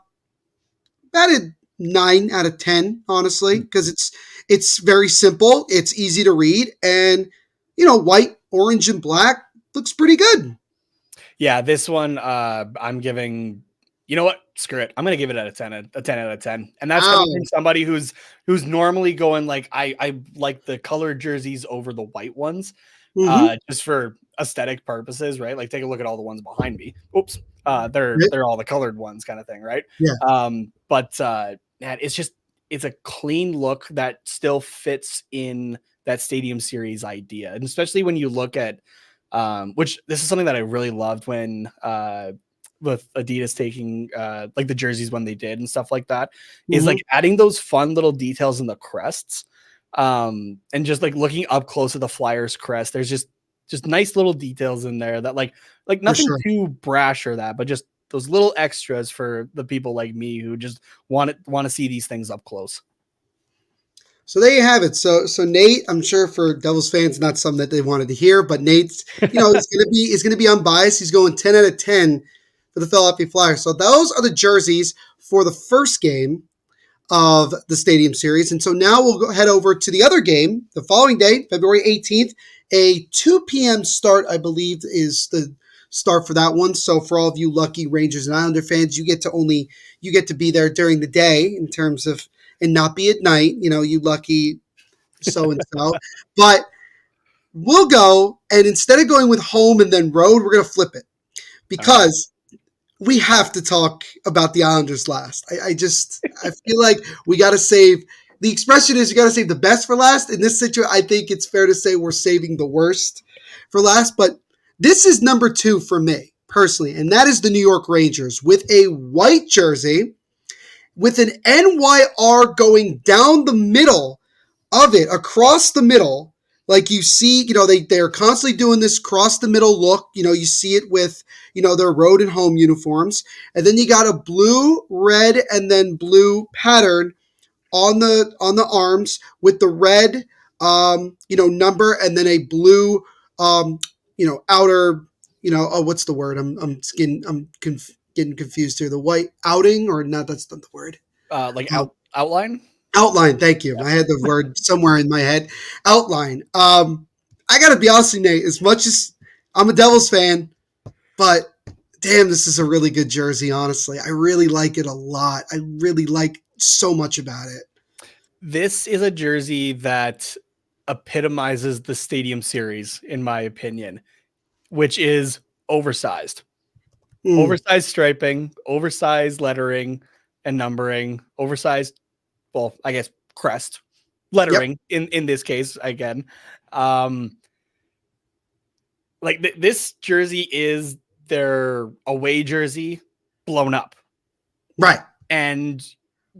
A: a 9 out of 10, honestly, because it's very simple, it's easy to read, and white, orange, and black looks pretty good.
B: Yeah, this one I'm giving. You know what? Screw it. I'm gonna give it a 10 out of 10, and that's coming
A: Wow.
B: from somebody who's normally going like I like the colored jerseys over the white ones,
A: Mm-hmm.
B: just for aesthetic purposes, right? Like take a look at all the ones behind me. Oops,
A: Right?
B: they're all the colored ones, kind of thing, right?
A: Yeah.
B: But man, it's a clean look that still fits in that Stadium Series idea, and especially when you look at which this is something that I really loved when with Adidas taking like the jerseys when they did and stuff like that, is
A: Mm-hmm.
B: like adding those fun little details in the crests. And just like looking up close at the Flyers crest, there's just nice little details in there that like
A: For
B: nothing
A: sure.
B: too brash or that, but just those little extras for the people like me who just want to see these things up close.
A: So there you have it. So Nate, I'm sure for Devils fans, not something that they wanted to hear, but Nate's, he's gonna be unbiased. He's going 10 out of 10 for the Philadelphia Flyers. So those are the jerseys for the first game of the Stadium Series. And so now we'll head over to the other game the following day, February 18th, a 2 p.m. start, I believe, is the start for that one. So for all of you lucky Rangers and Islander fans, you get to be there during the day in terms of and not be at night, you lucky so and so. But we'll go, and instead of going with home and then road, we're going to flip it because we have to talk about the Islanders last. I feel like we got to save. The expression is you got to save the best for last. In this situation, I think it's fair to say we're saving the worst for last. But this is number 2 for me personally, and that is the New York Rangers with a white jersey with an NYR going down the middle of it, across the middle. Like you see, they're constantly doing this cross the middle look. You see it with, their road and home uniforms. And then you got a blue, red, and then blue pattern on the arms with the red, number, and then a blue, outer, what's the word? Getting confused here. The white outing, or not? That's not the word.
B: Outline.
A: Outline. Thank you. I had the word somewhere in my head. Outline. I gotta be honest with you, Nate. As much as I'm a Devils fan, but damn, this is a really good jersey. Honestly, I really like it a lot. I really like so much about it.
B: This is a jersey that epitomizes the Stadium Series, in my opinion, which is oversized. Oversized striping, oversized lettering and numbering, oversized, well, I guess crest lettering in this case again. This jersey is their away jersey blown up.
A: Right.
B: And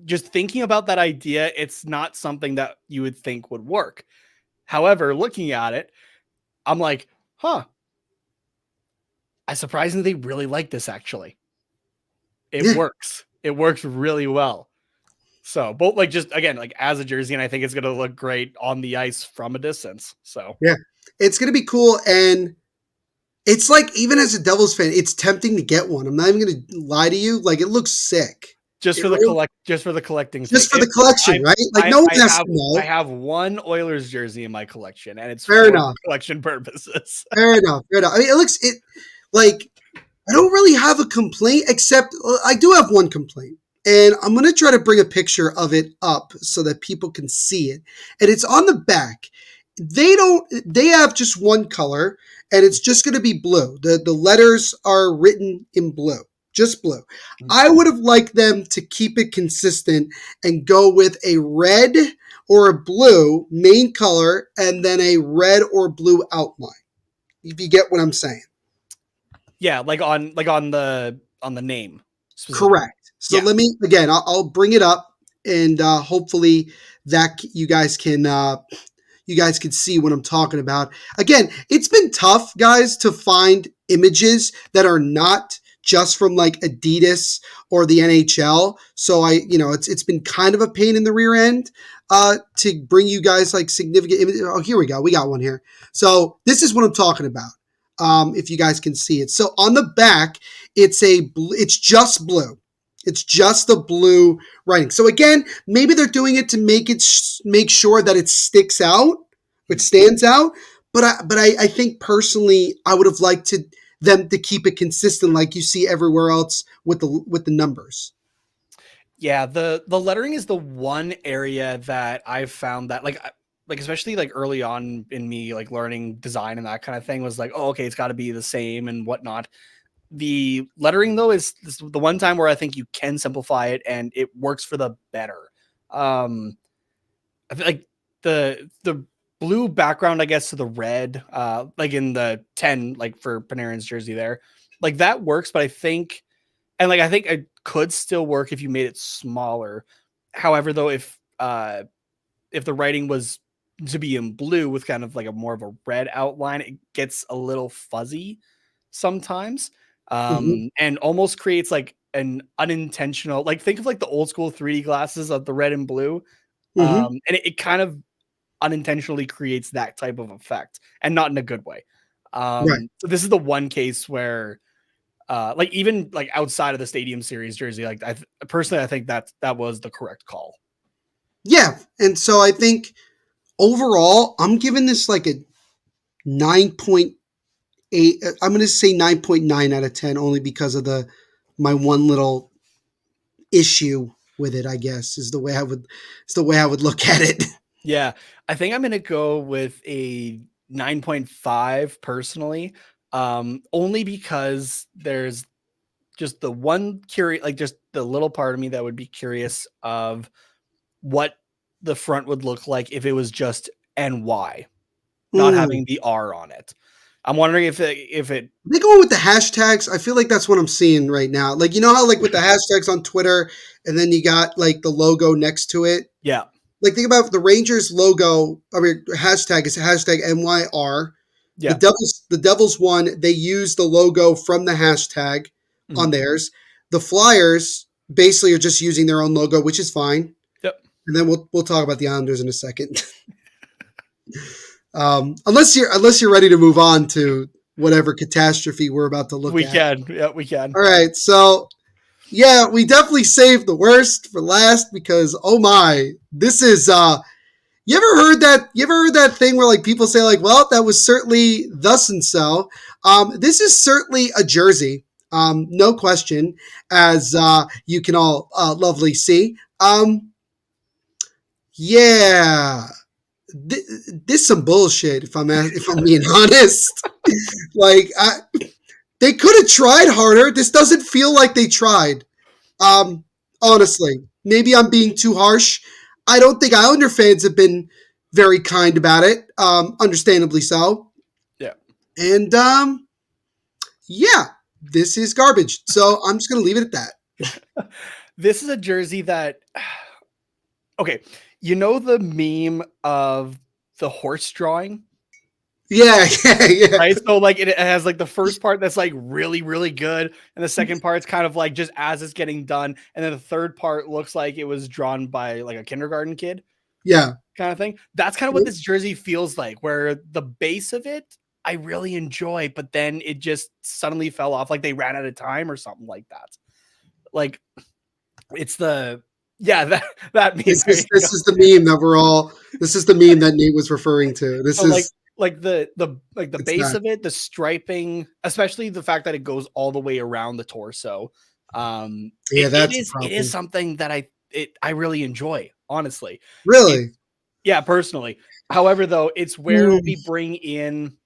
B: just thinking about that idea, it's not something that you would think would work. However, looking at it, I'm like, I surprisingly really like this actually. It works. It works really well. So both just again, as a jersey, and I think it's going to look great on the ice from a distance. So
A: yeah, it's going to be cool. And it's even as a Devils fan, it's tempting to get one. I'm not even going to lie to you. It looks sick.
B: Just for the collecting.
A: Just for the collection, right? No one has to know.
B: I have one Oilers jersey in my collection, and it's
A: fair enough.
B: Collection purposes.
A: Fair enough. I mean, I don't really have a complaint, except I do have one complaint. And I'm going to try to bring a picture of it up so that people can see it. And it's on the back. They have just one color, and it's just going to be blue. The letters are written in blue, just blue. Mm-hmm. I would have liked them to keep it consistent and go with a red or a blue main color and then a red or blue outline. If you get what I'm saying.
B: Yeah, on the name.
A: Correct. So let me, again, I'll bring it up, and hopefully that you guys can see what I'm talking about. Again, it's been tough, guys, to find images that are not just from Adidas or the NHL. So it's been kind of a pain in the rear end to bring you guys significant images. Oh, here we go. We got one here. So this is what I'm talking about. If you guys can see it. So on the back, it's just blue. It's just the blue writing. So again, maybe they're doing it to make sure that it sticks out, it stands out. But I think personally, I would have liked them to keep it consistent, like you see everywhere else with the numbers.
B: Yeah, the lettering is the one area that I've found that especially early on in me learning design and that kind of thing was okay, it's got to be the same and whatnot. The lettering though is the one time where I think you can simplify it and it works for the better. I feel the blue background, I guess, to the red, in the 10, for Panarin's jersey there, that works. But I think it could still work if you made it smaller. However, though, if the writing was to be in blue with kind of a more of a red outline, it gets a little fuzzy sometimes. and almost creates like an unintentional, like think of like the old school 3D glasses of the red and blue.
A: Mm-hmm.
B: And it kind of unintentionally creates that type of effect, and not in a good way.
A: Right.
B: So this is the one case where like even like outside of the Stadium Series jersey, like personally I think that was the correct call.
A: Yeah. And so I think overall, I'm giving this like a 9.8. I'm going to say 9.9 out of 10 only because of my one little issue with it, I guess, is the way I would look at it.
B: Yeah, I think I'm gonna go with a 9.5 personally, only because there's just the one curious, like just the little part of me that would be curious of what the front would look like if it was just NY, not
A: Mm.
B: having the R on it. I'm wondering if it
A: They go with the hashtags. I feel like that's what I'm seeing right now. Like, you know how like with the hashtags on Twitter, and then you got like the logo next to it.
B: yeah,
A: Like, think about the Rangers logo. I mean, hashtag is hashtag NYR.
B: yeah.
A: The Devils one, they use the logo from the hashtag on
B: Mhm.
A: theirs. The Flyers basically are just using their own logo, which is fine.
B: Yep.
A: And then we'll talk about the Islanders in a second. Unless you're ready to move on to whatever catastrophe we're about to look
B: We
A: at.
B: can. Yeah, we can.
A: All right, so yeah, we definitely saved the worst for last because oh my, this is you ever heard that? You ever heard that thing where like people say like, well, that was certainly thus and so. This is certainly a jersey, no question, as you can all lovely see. Yeah, this some bullshit. If I'm being honest, like they could have tried harder. This doesn't feel like they tried. Um, Honestly, maybe I'm being too harsh. I don't think Islander fans have been very kind about it. Understandably so.
B: Yeah.
A: And yeah, this is garbage. So I'm just gonna leave it at that.
B: This is a jersey that okay, you know the meme of the horse drawing?
A: Yeah, yeah, yeah,
B: Right? So, like, it has, like, the first part that's, like, really, really good, and the second part's kind of, like, just as it's getting done, and then the third part looks like it was drawn by, like, a kindergarten kid
A: yeah.
B: kinda thing. That's kinda what this jersey feels like, where the base of it, I really enjoy, but then it just suddenly fell off, like they ran out of time or something like that. Like, it's the yeah, that meme, there you go.
A: This is the meme that we're all. This is the meme that Nate was referring to. This
B: So
A: is
B: like the
A: it's
B: base
A: that.
B: of it, the striping, especially the fact that it goes all the way around the torso.
A: Yeah, that's a
B: It is
A: problem.
B: something that I really enjoy, honestly. It's
A: Really.
B: yeah, personally. However, though, it's where
A: Mm,
B: we bring in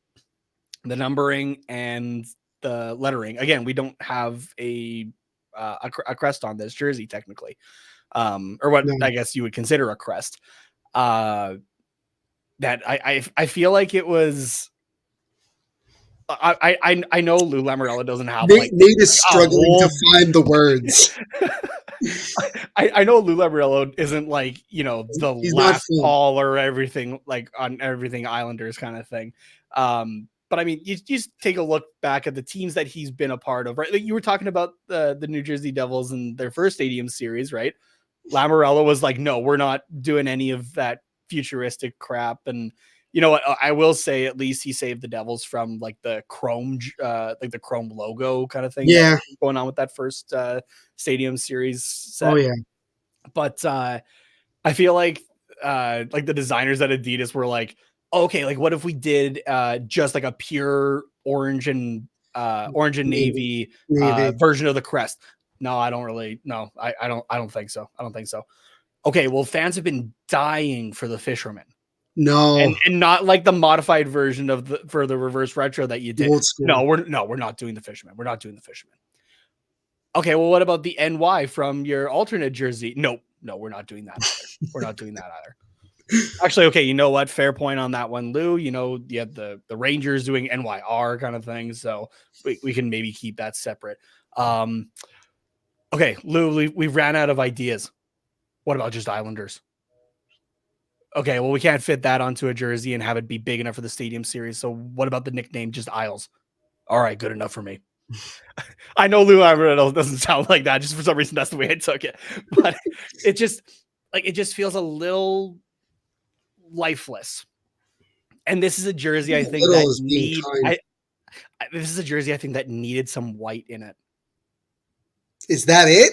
B: the numbering and the lettering. Again, we don't have a crest on this jersey technically. Or what
A: no.
B: I guess you would consider a crest. Uh that I feel like it was I know Lou Lamoriello doesn't have like
A: Nate is
B: a
A: struggling to
B: whole.
A: find the words.
B: I know Lou Lamoriello isn't like the
A: He's not
B: last
A: full.
B: call or everything like on everything Islanders kind of thing. But I mean, you just take a look back at the teams that he's been a part of, right? Like you were talking about the New Jersey Devils and their first Stadium Series, right? Lamoriello was like, no, we're not doing any of that futuristic crap. And you know what? I will say at least he saved the Devils from like the like the chrome logo kind of thing that
A: Yeah.
B: was going on with that first Stadium Series
A: Oh
B: set.
A: yeah.
B: But I feel like the designers at Adidas were like, okay, like what if we did just like a pure orange and
A: Navy.
B: navy
A: Navy.
B: version of the crest? No, I don't really. No, I don't think so. I don't think so. Okay, well, fans have been dying for the fisherman,
A: No.
B: and not like the modified version of the for the reverse retro that you did.
A: Old school.
B: No, we're not doing the fisherman. We're not doing the fisherman. Okay, well, what about the NY from your alternate jersey? Nope, no, we're not doing that either. We're not doing that either. Actually, okay, you know what? Fair point on that one, Lou. You know, you have the Rangers doing NYR kind of thing, so we can maybe keep that separate. Um, okay, Lou, we ran out of ideas. What about just Islanders? Okay, well, we can't fit that onto a jersey and have it be big enough for the Stadium Series. So what about the nickname just Isles? All right, good enough for me. I know Lou Lamoriello doesn't sound like that. Just for some reason, that's the way I took it. But it just feels a little lifeless. And this is a jersey I think
A: Little
B: that
A: is being kind.
B: this is a jersey I think that needed some white in it.
A: Is that it?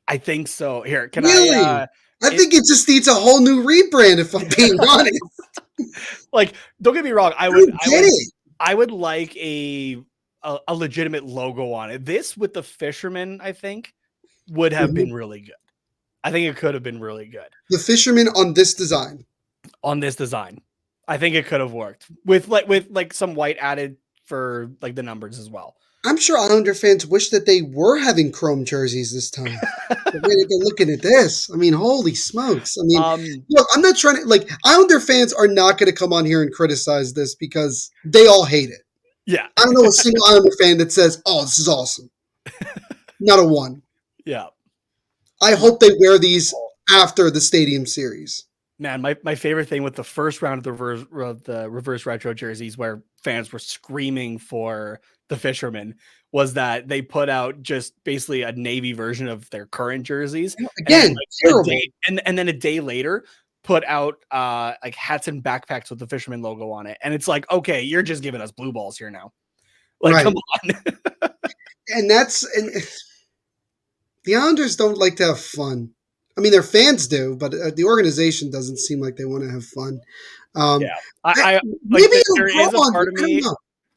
B: I think so. Here, can
A: Really?
B: I?
A: I think it just needs a whole new rebrand, if I'm being honest.
B: Like, don't get me wrong.
A: I don't get it.
B: I would like a legitimate logo on it. This with the fisherman, I think, would have been really good. I think it could have been really good.
A: The fisherman on this design.
B: On this design, I think it could have worked with some white added for like the numbers as well.
A: I'm sure Islander fans wish that they were having chrome jerseys this time. The way that they're looking at this, I mean, holy smokes! I mean, look, I'm not trying to like Islander fans are not going to come on here and criticize this because they all hate it.
B: Yeah,
A: I don't know a single Islander fan that says, "Oh, this is awesome." Not a one.
B: Yeah.
A: I hope they wear these after the Stadium Series.
B: Man, my favorite thing with the first round of the reverse retro jerseys where fans were screaming for the fisherman was that they put out just basically a navy version of their current jerseys.
A: Again,
B: and
A: terrible.
B: And then a day later put out like hats and backpacks with the fisherman logo on it. And it's like, okay, you're just giving us blue balls here now. Like, come on.
A: And the Islanders don't like to have fun. I mean, their fans do, but the organization doesn't seem like they want to have fun.
B: Yeah,
A: maybe
B: there is a part of me.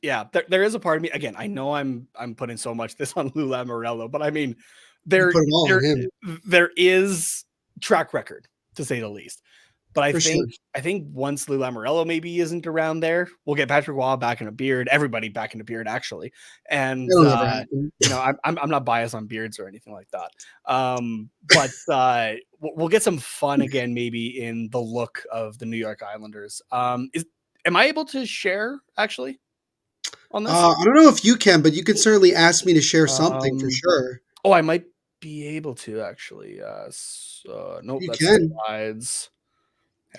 B: Yeah, there is a part of me. Again, I know I'm putting so much this on Lou Lamoriello, but I mean, there is track record to say the least. But I think once Lou Lamoriello maybe isn't around there, we'll get Patrick Waugh back in a beard, everybody back in a beard actually, and I'm not biased on beards or anything like that. But we'll get some fun again maybe in the look of the New York Islanders. Am I able to share actually on this?
A: I don't know if you can, but you can certainly ask me to share something for sure.
B: Oh, I might be able to actually. Nope,
A: you
B: that's
A: can.
B: slides.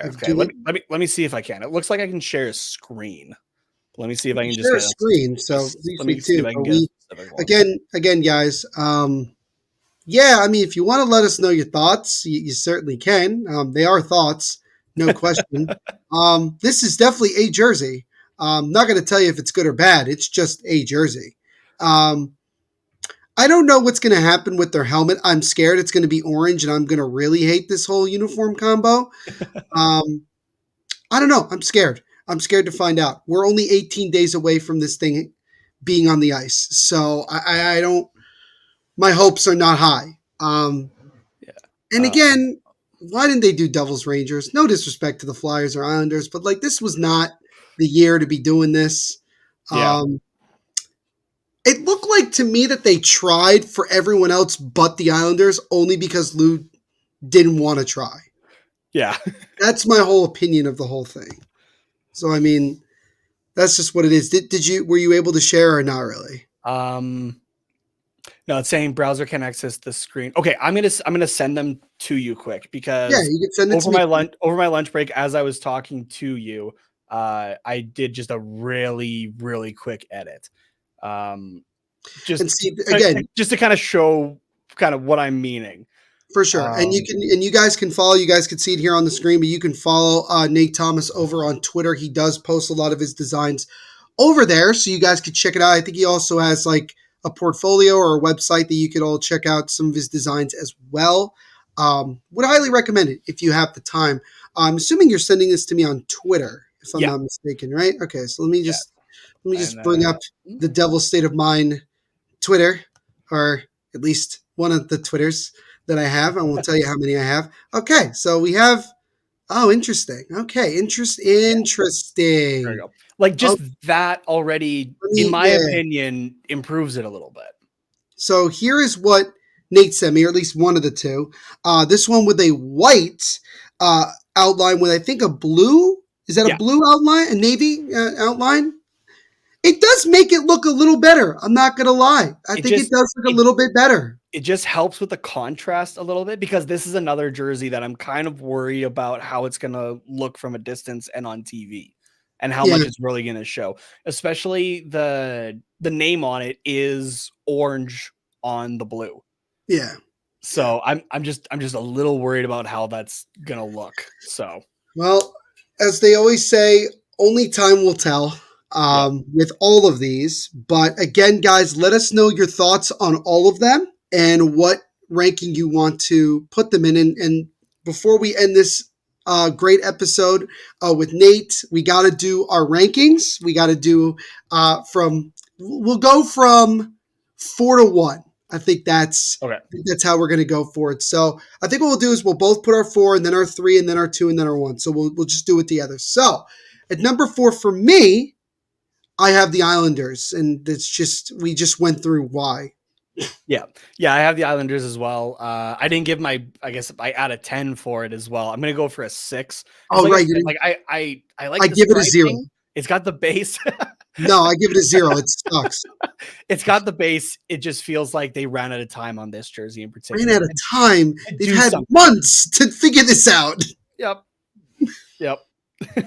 B: Okay, let me see if I can. It looks like I can share a screen. Let me see if I can
A: share a screen. So
B: let me see if I can get
A: again, guys. Yeah, I mean, if you want to let us know your thoughts, you certainly can. They are thoughts, no question. This is definitely a jersey. I'm not going to tell you if it's good or bad. It's just a jersey. I don't know what's going to happen with their helmet. I'm scared it's going to be orange, and I'm going to really hate this whole uniform combo. I don't know. I'm scared. I'm scared to find out. We're only 18 days away from this thing being on the ice, so I don't. My hopes are not high. And again, why didn't they do Devils Rangers? No disrespect to the Flyers or Islanders, but like this was not the year to be doing this.
B: Yeah.
A: It looked like to me that they tried for everyone else but the Islanders only because Lou didn't want to try.
B: Yeah.
A: That's my whole opinion of the whole thing. So, I mean, that's just what it is. Were you able to share or not really?
B: No, it's saying browser can access the screen. Okay, I'm gonna send them to you quick because
A: you can send it
B: over my lunch break as I was talking to you, I did just a really, really quick edit. Just to kind of show kind of what I'm meaning.
A: For sure. And you guys can follow, you guys can see it here on the screen, but you can follow Nate Thomas over on Twitter. He does post a lot of his designs over there, so you guys could check it out. I think he also has like a portfolio or a website that you could all check out some of his designs as well. Would highly recommend it if you have the time. I'm assuming you're sending this to me on Twitter, if I'm not mistaken, right? Okay, so let me just bring up the Devil's State of Mind Twitter, or at least one of the Twitters that I have. I won't tell you how many I have. Okay, so we have. Oh, interesting. Okay, interesting.
B: There you go. Like just that already, in my opinion, improves it a little bit.
A: So here is what Nate sent me, or at least one of the two. This one with a white outline with I think a blue. Is that a blue outline? A navy outline? It does make it look a little better. I'm not going to lie. I think it does look a little bit better.
B: It just helps with the contrast a little bit because this is another jersey that I'm kind of worried about how it's going to look from a distance and on TV. and how
A: Yeah,
B: much it's really going to show. Especially the name on it is orange on the blue.
A: yeah.
B: So I'm just a little worried about how that's gonna look. So
A: Well, as they always say, only time will tell
B: yep.
A: with all of these. But again, guys, let us know your thoughts on all of them and what ranking you want to put them in. And before we end this great episode with Nate, we got to do our rankings. We got to do we'll go from 4 to 1. I think that's
B: Okay.
A: that's how we're going to go for it. So I think what we'll do is we'll both put our 4 and then our 3 and then our 2 and then our 1. So we'll just do it together. So at number 4 for me, I have the Islanders, and it's just we just went through why.
B: Yeah. Yeah, I have the Islanders as well. I didn't give I guess I add a 10 for it as well. I'm gonna go for a 6. Because
A: Oh
B: like I
A: right,
B: said, like I like
A: I
B: the
A: give it a 0.
B: striping. It's got the base.
A: No, I give it a 0. It sucks.
B: It's got the base. It just feels like they ran out of time on this jersey in
A: Ran
B: particular.
A: out of time.
B: And
A: They've
B: do
A: had
B: something.
A: months to figure this out.
B: Yep. Yep.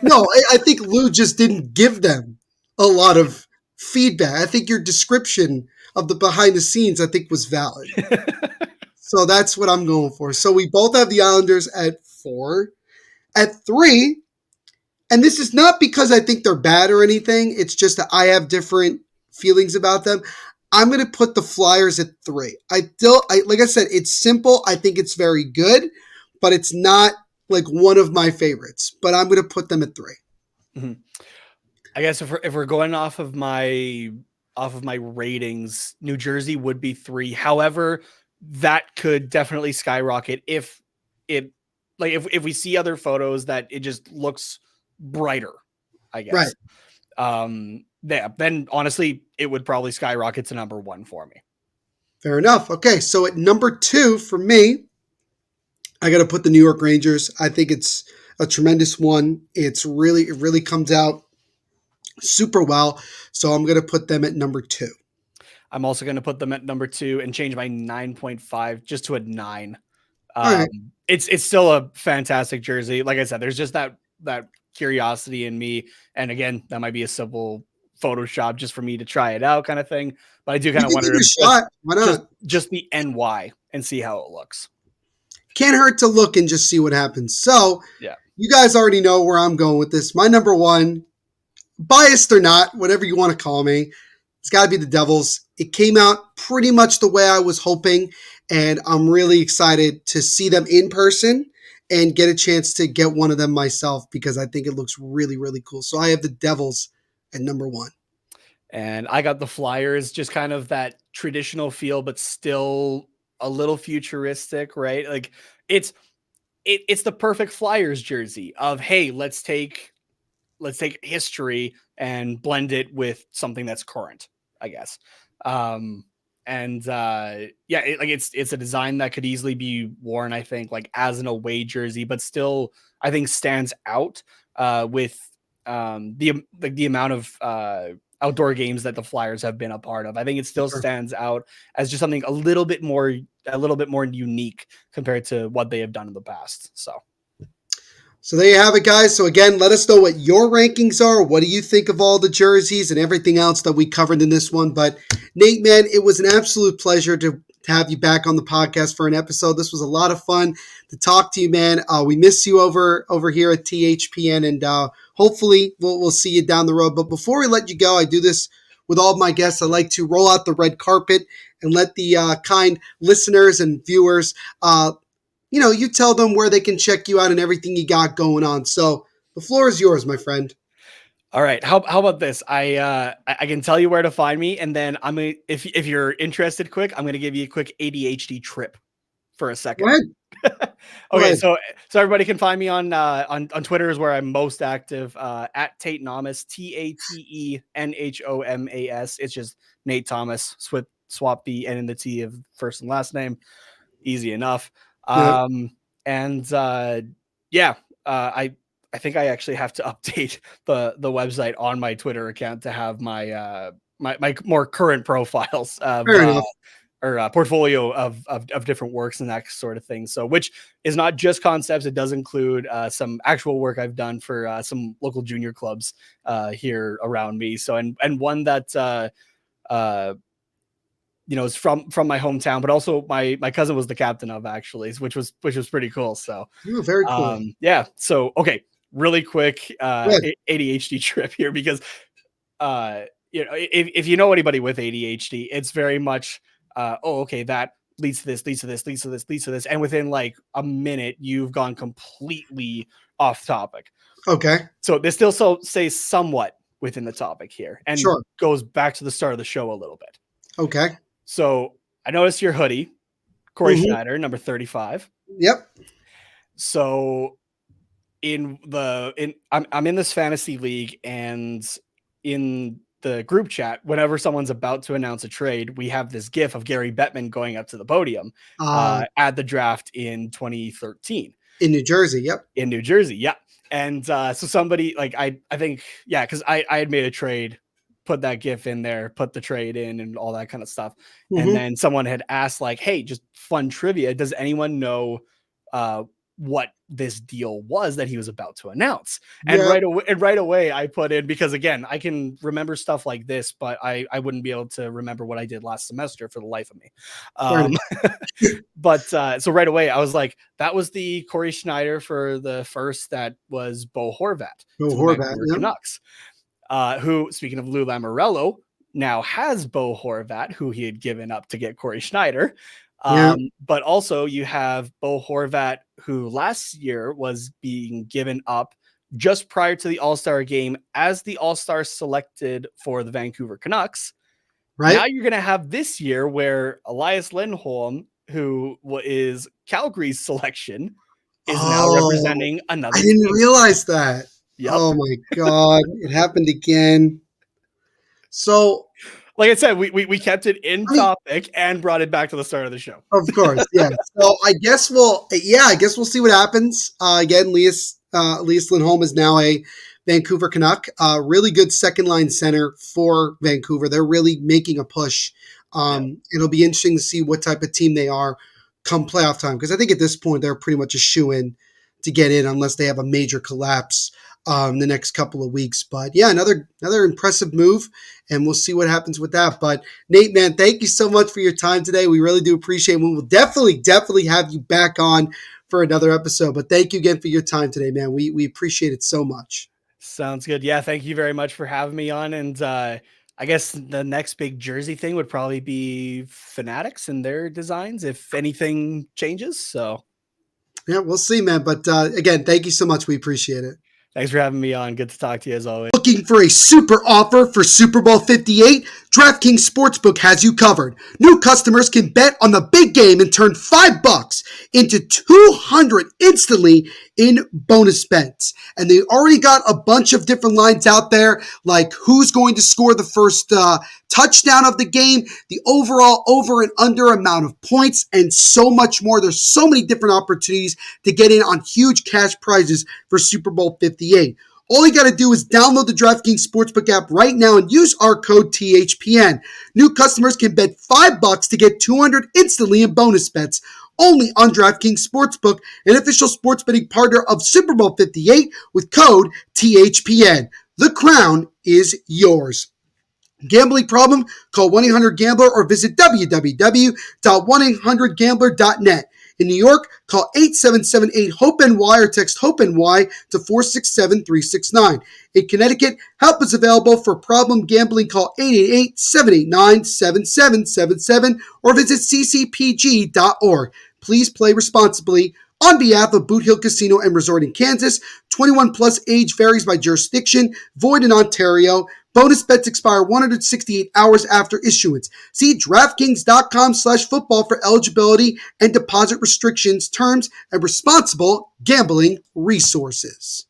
A: No, I think Lou just didn't give them a lot of feedback. I think your description of the behind the scenes, I think, was valid. So that's what I'm going for. So we both have the Islanders at 4. At 3, and this is not because I think they're bad or anything. It's just that I have different feelings about them. I'm going to put the Flyers at 3. Like I said, it's simple. I think it's very good, but it's not like one of my favorites. But I'm going to put them at 3.
B: Mhm. I guess if we're going off of my ratings, New Jersey would be 3. However, that could definitely skyrocket if it like if we see other photos that it just looks brighter, I
A: Right.
B: guess. Yeah, then honestly, it would probably skyrocket to number 1 for me.
A: Fair enough. Okay, so at number 2 for me, I got to put the New York Rangers. I think it's a tremendous one. It really comes out super well. So I'm going to put them at number 2.
B: I'm also going to put them at number 2 and change my 9.5 just to a 9.
A: All right.
B: It's still a fantastic jersey. Like I said, there's just that curiosity in me, and again, that might be a simple Photoshop just for me to try it out, kind of thing. But I do
A: We
B: kind of
A: can
B: wonder
A: give it
B: to
A: a shot. Why not?
B: just the NY and see how it looks.
A: Can't hurt to look and just see what happens. So
B: Yeah.
A: you guys already know where I'm going with this. My number 1, biased or not, whatever you want to call me, it's got to be the Devils. It came out pretty much the way I was hoping, and I'm really excited to see them in person and get a chance to get one of them myself because I think it looks really, really cool. So I have the Devils at number 1.
B: And I got the Flyers, just kind of that traditional feel, but still a little futuristic, right? Like it's it's the perfect Flyers jersey of, hey, let's take history and blend it with something that's current, I guess. And yeah, it's a design that could easily be worn, I think, like as an away jersey, but still I think stands out with the amount of outdoor games that the Flyers have been a part of. I think it still
A: Sure.
B: stands out as just something a little bit more unique compared to what they have done in the past.
A: So there you have it, guys. So again, let us know what your rankings are. What do you think of all the jerseys and everything else that we covered in this one? But Nate, man, it was an absolute pleasure to have you back on the podcast for an episode. This was a lot of fun to talk to you, man. We miss you over here at THPN, and hopefully we'll see you down the road. But before we let you go, I do this with all of my guests. I like to roll out the red carpet and let the kind listeners and viewers you tell them where they can check you out and everything you got going on. So the floor is yours, my friend.
B: All right. How about this? I can tell you where to find me, and then I'm gonna if you're interested, quick, I'm gonna give you a quick ADHD trip for a
A: Go
B: second.
A: ahead. Go
B: Okay,
A: ahead.
B: so everybody can find me on Twitter is where I'm most active. At Tate Nomas, TATENHOMAS. It's just Nate Thomas. Swap the N and the T of first and last name. Easy enough.
A: Yeah,
B: And yeah, I think I actually have to update the website on my Twitter account to have my my more current profiles of
A: fair enough.
B: or portfolio of different works and that sort of thing. So, which is not just concepts; it does include some actual work I've done for some local junior clubs here around me. So, and one that is from my hometown, but also my cousin was the captain of, actually, which was pretty cool. So,
A: Oh, very cool.
B: yeah. So, okay, really quick
A: Good.
B: ADHD trip here, because if you know anybody with ADHD, it's very much okay, that leads to this, leads to this, leads to this, leads to this, and within like a minute you've gone completely off topic.
A: Okay.
B: So this still stays somewhat within the topic here and
A: Sure.
B: goes back to the start of the show a little bit.
A: Okay.
B: So I noticed your hoodie, Corey Schneider, number 35.
A: Yep.
B: So I'm in this fantasy league, and in the group chat, whenever someone's about to announce a trade, we have this gif of Gary Bettman going up to the podium at the draft in 2013
A: in New Jersey. Yep.
B: In New Jersey. Yeah. And so somebody like, I think, yeah, because I had made a trade, put that gif in there, put the trade in and all that kind of stuff. And then someone had asked like, hey, just fun trivia, does anyone know what this deal was that he was about to announce? And right away I put in, because again, I can remember stuff like this, but I wouldn't be able to remember what I did last semester for the life of me. But so right away I was like, that was the Corey Schneider for the first that was Bo Horvat, Canucks, who, speaking of Lou Lamoriello, now has Bo Horvat, who he had given up to get Corey Schneider. But also you have Bo Horvat, who last year was being given up just prior to the All-Star game as the All-Star selected for the Vancouver Canucks. Right. Now you're going to have this year where Elias Lindholm, who is Calgary's selection, is now representing another
A: team. I didn't realize that. Yep. Oh my God. It happened again. So,
B: like I said, we kept it in topic and brought it back to the start of the show.
A: Of course, yeah. So I guess we'll see what happens. Again, Elias Lindholm is now a Vancouver Canuck. Really good second line center for Vancouver. They're really making a push. It'll be interesting to see what type of team they are come playoff time, because I think at this point they're pretty much a shoo-in to get in unless they have a major collapse the next couple of weeks. But yeah, another impressive move, and we'll see what happens with that. But Nate, man, thank you so much for your time today. We really do appreciate it. We will definitely have you back on for another episode. But thank you again for your time today, man. We appreciate it so much.
B: Sounds good. Yeah, thank you very much for having me on. And I guess the next big jersey thing would probably be Fanatics and their designs, if anything changes. So
A: yeah, we'll see, man. But again, thank you so much. We appreciate it.
B: Thanks for having me on. Good to talk to you as always.
A: Looking for a super offer for Super Bowl 58? DraftKings Sportsbook has you covered. New customers can bet on the big game and turn $5 into $200 instantly in bonus bets. And they already got a bunch of different lines out there, like who's going to score the first touchdown of the game, the overall over and under amount of points, and so much more. There's so many different opportunities to get in on huge cash prizes for Super Bowl 58. All you got to do is download the DraftKings Sportsbook app right now and use our code THPN. New customers can bet $5 to get $200 instantly in bonus bets, only on DraftKings Sportsbook, an official sports betting partner of Super Bowl 58 with code THPN. The crown is yours. Gambling problem? Call 1-800-GAMBLER or visit www.1800gambler.net. In New York, call 877-8-HOPE-NY or text HOPE-NY to 467-369. In Connecticut, help is available for problem gambling. Call 888-789-7777 or visit ccpg.org. Please play responsibly. On behalf of Boot Hill Casino and Resort in Kansas, 21 plus, age varies by jurisdiction, void in Ontario. Bonus bets expire 168 hours after issuance. See DraftKings.com/football for eligibility and deposit restrictions, terms, and responsible gambling resources.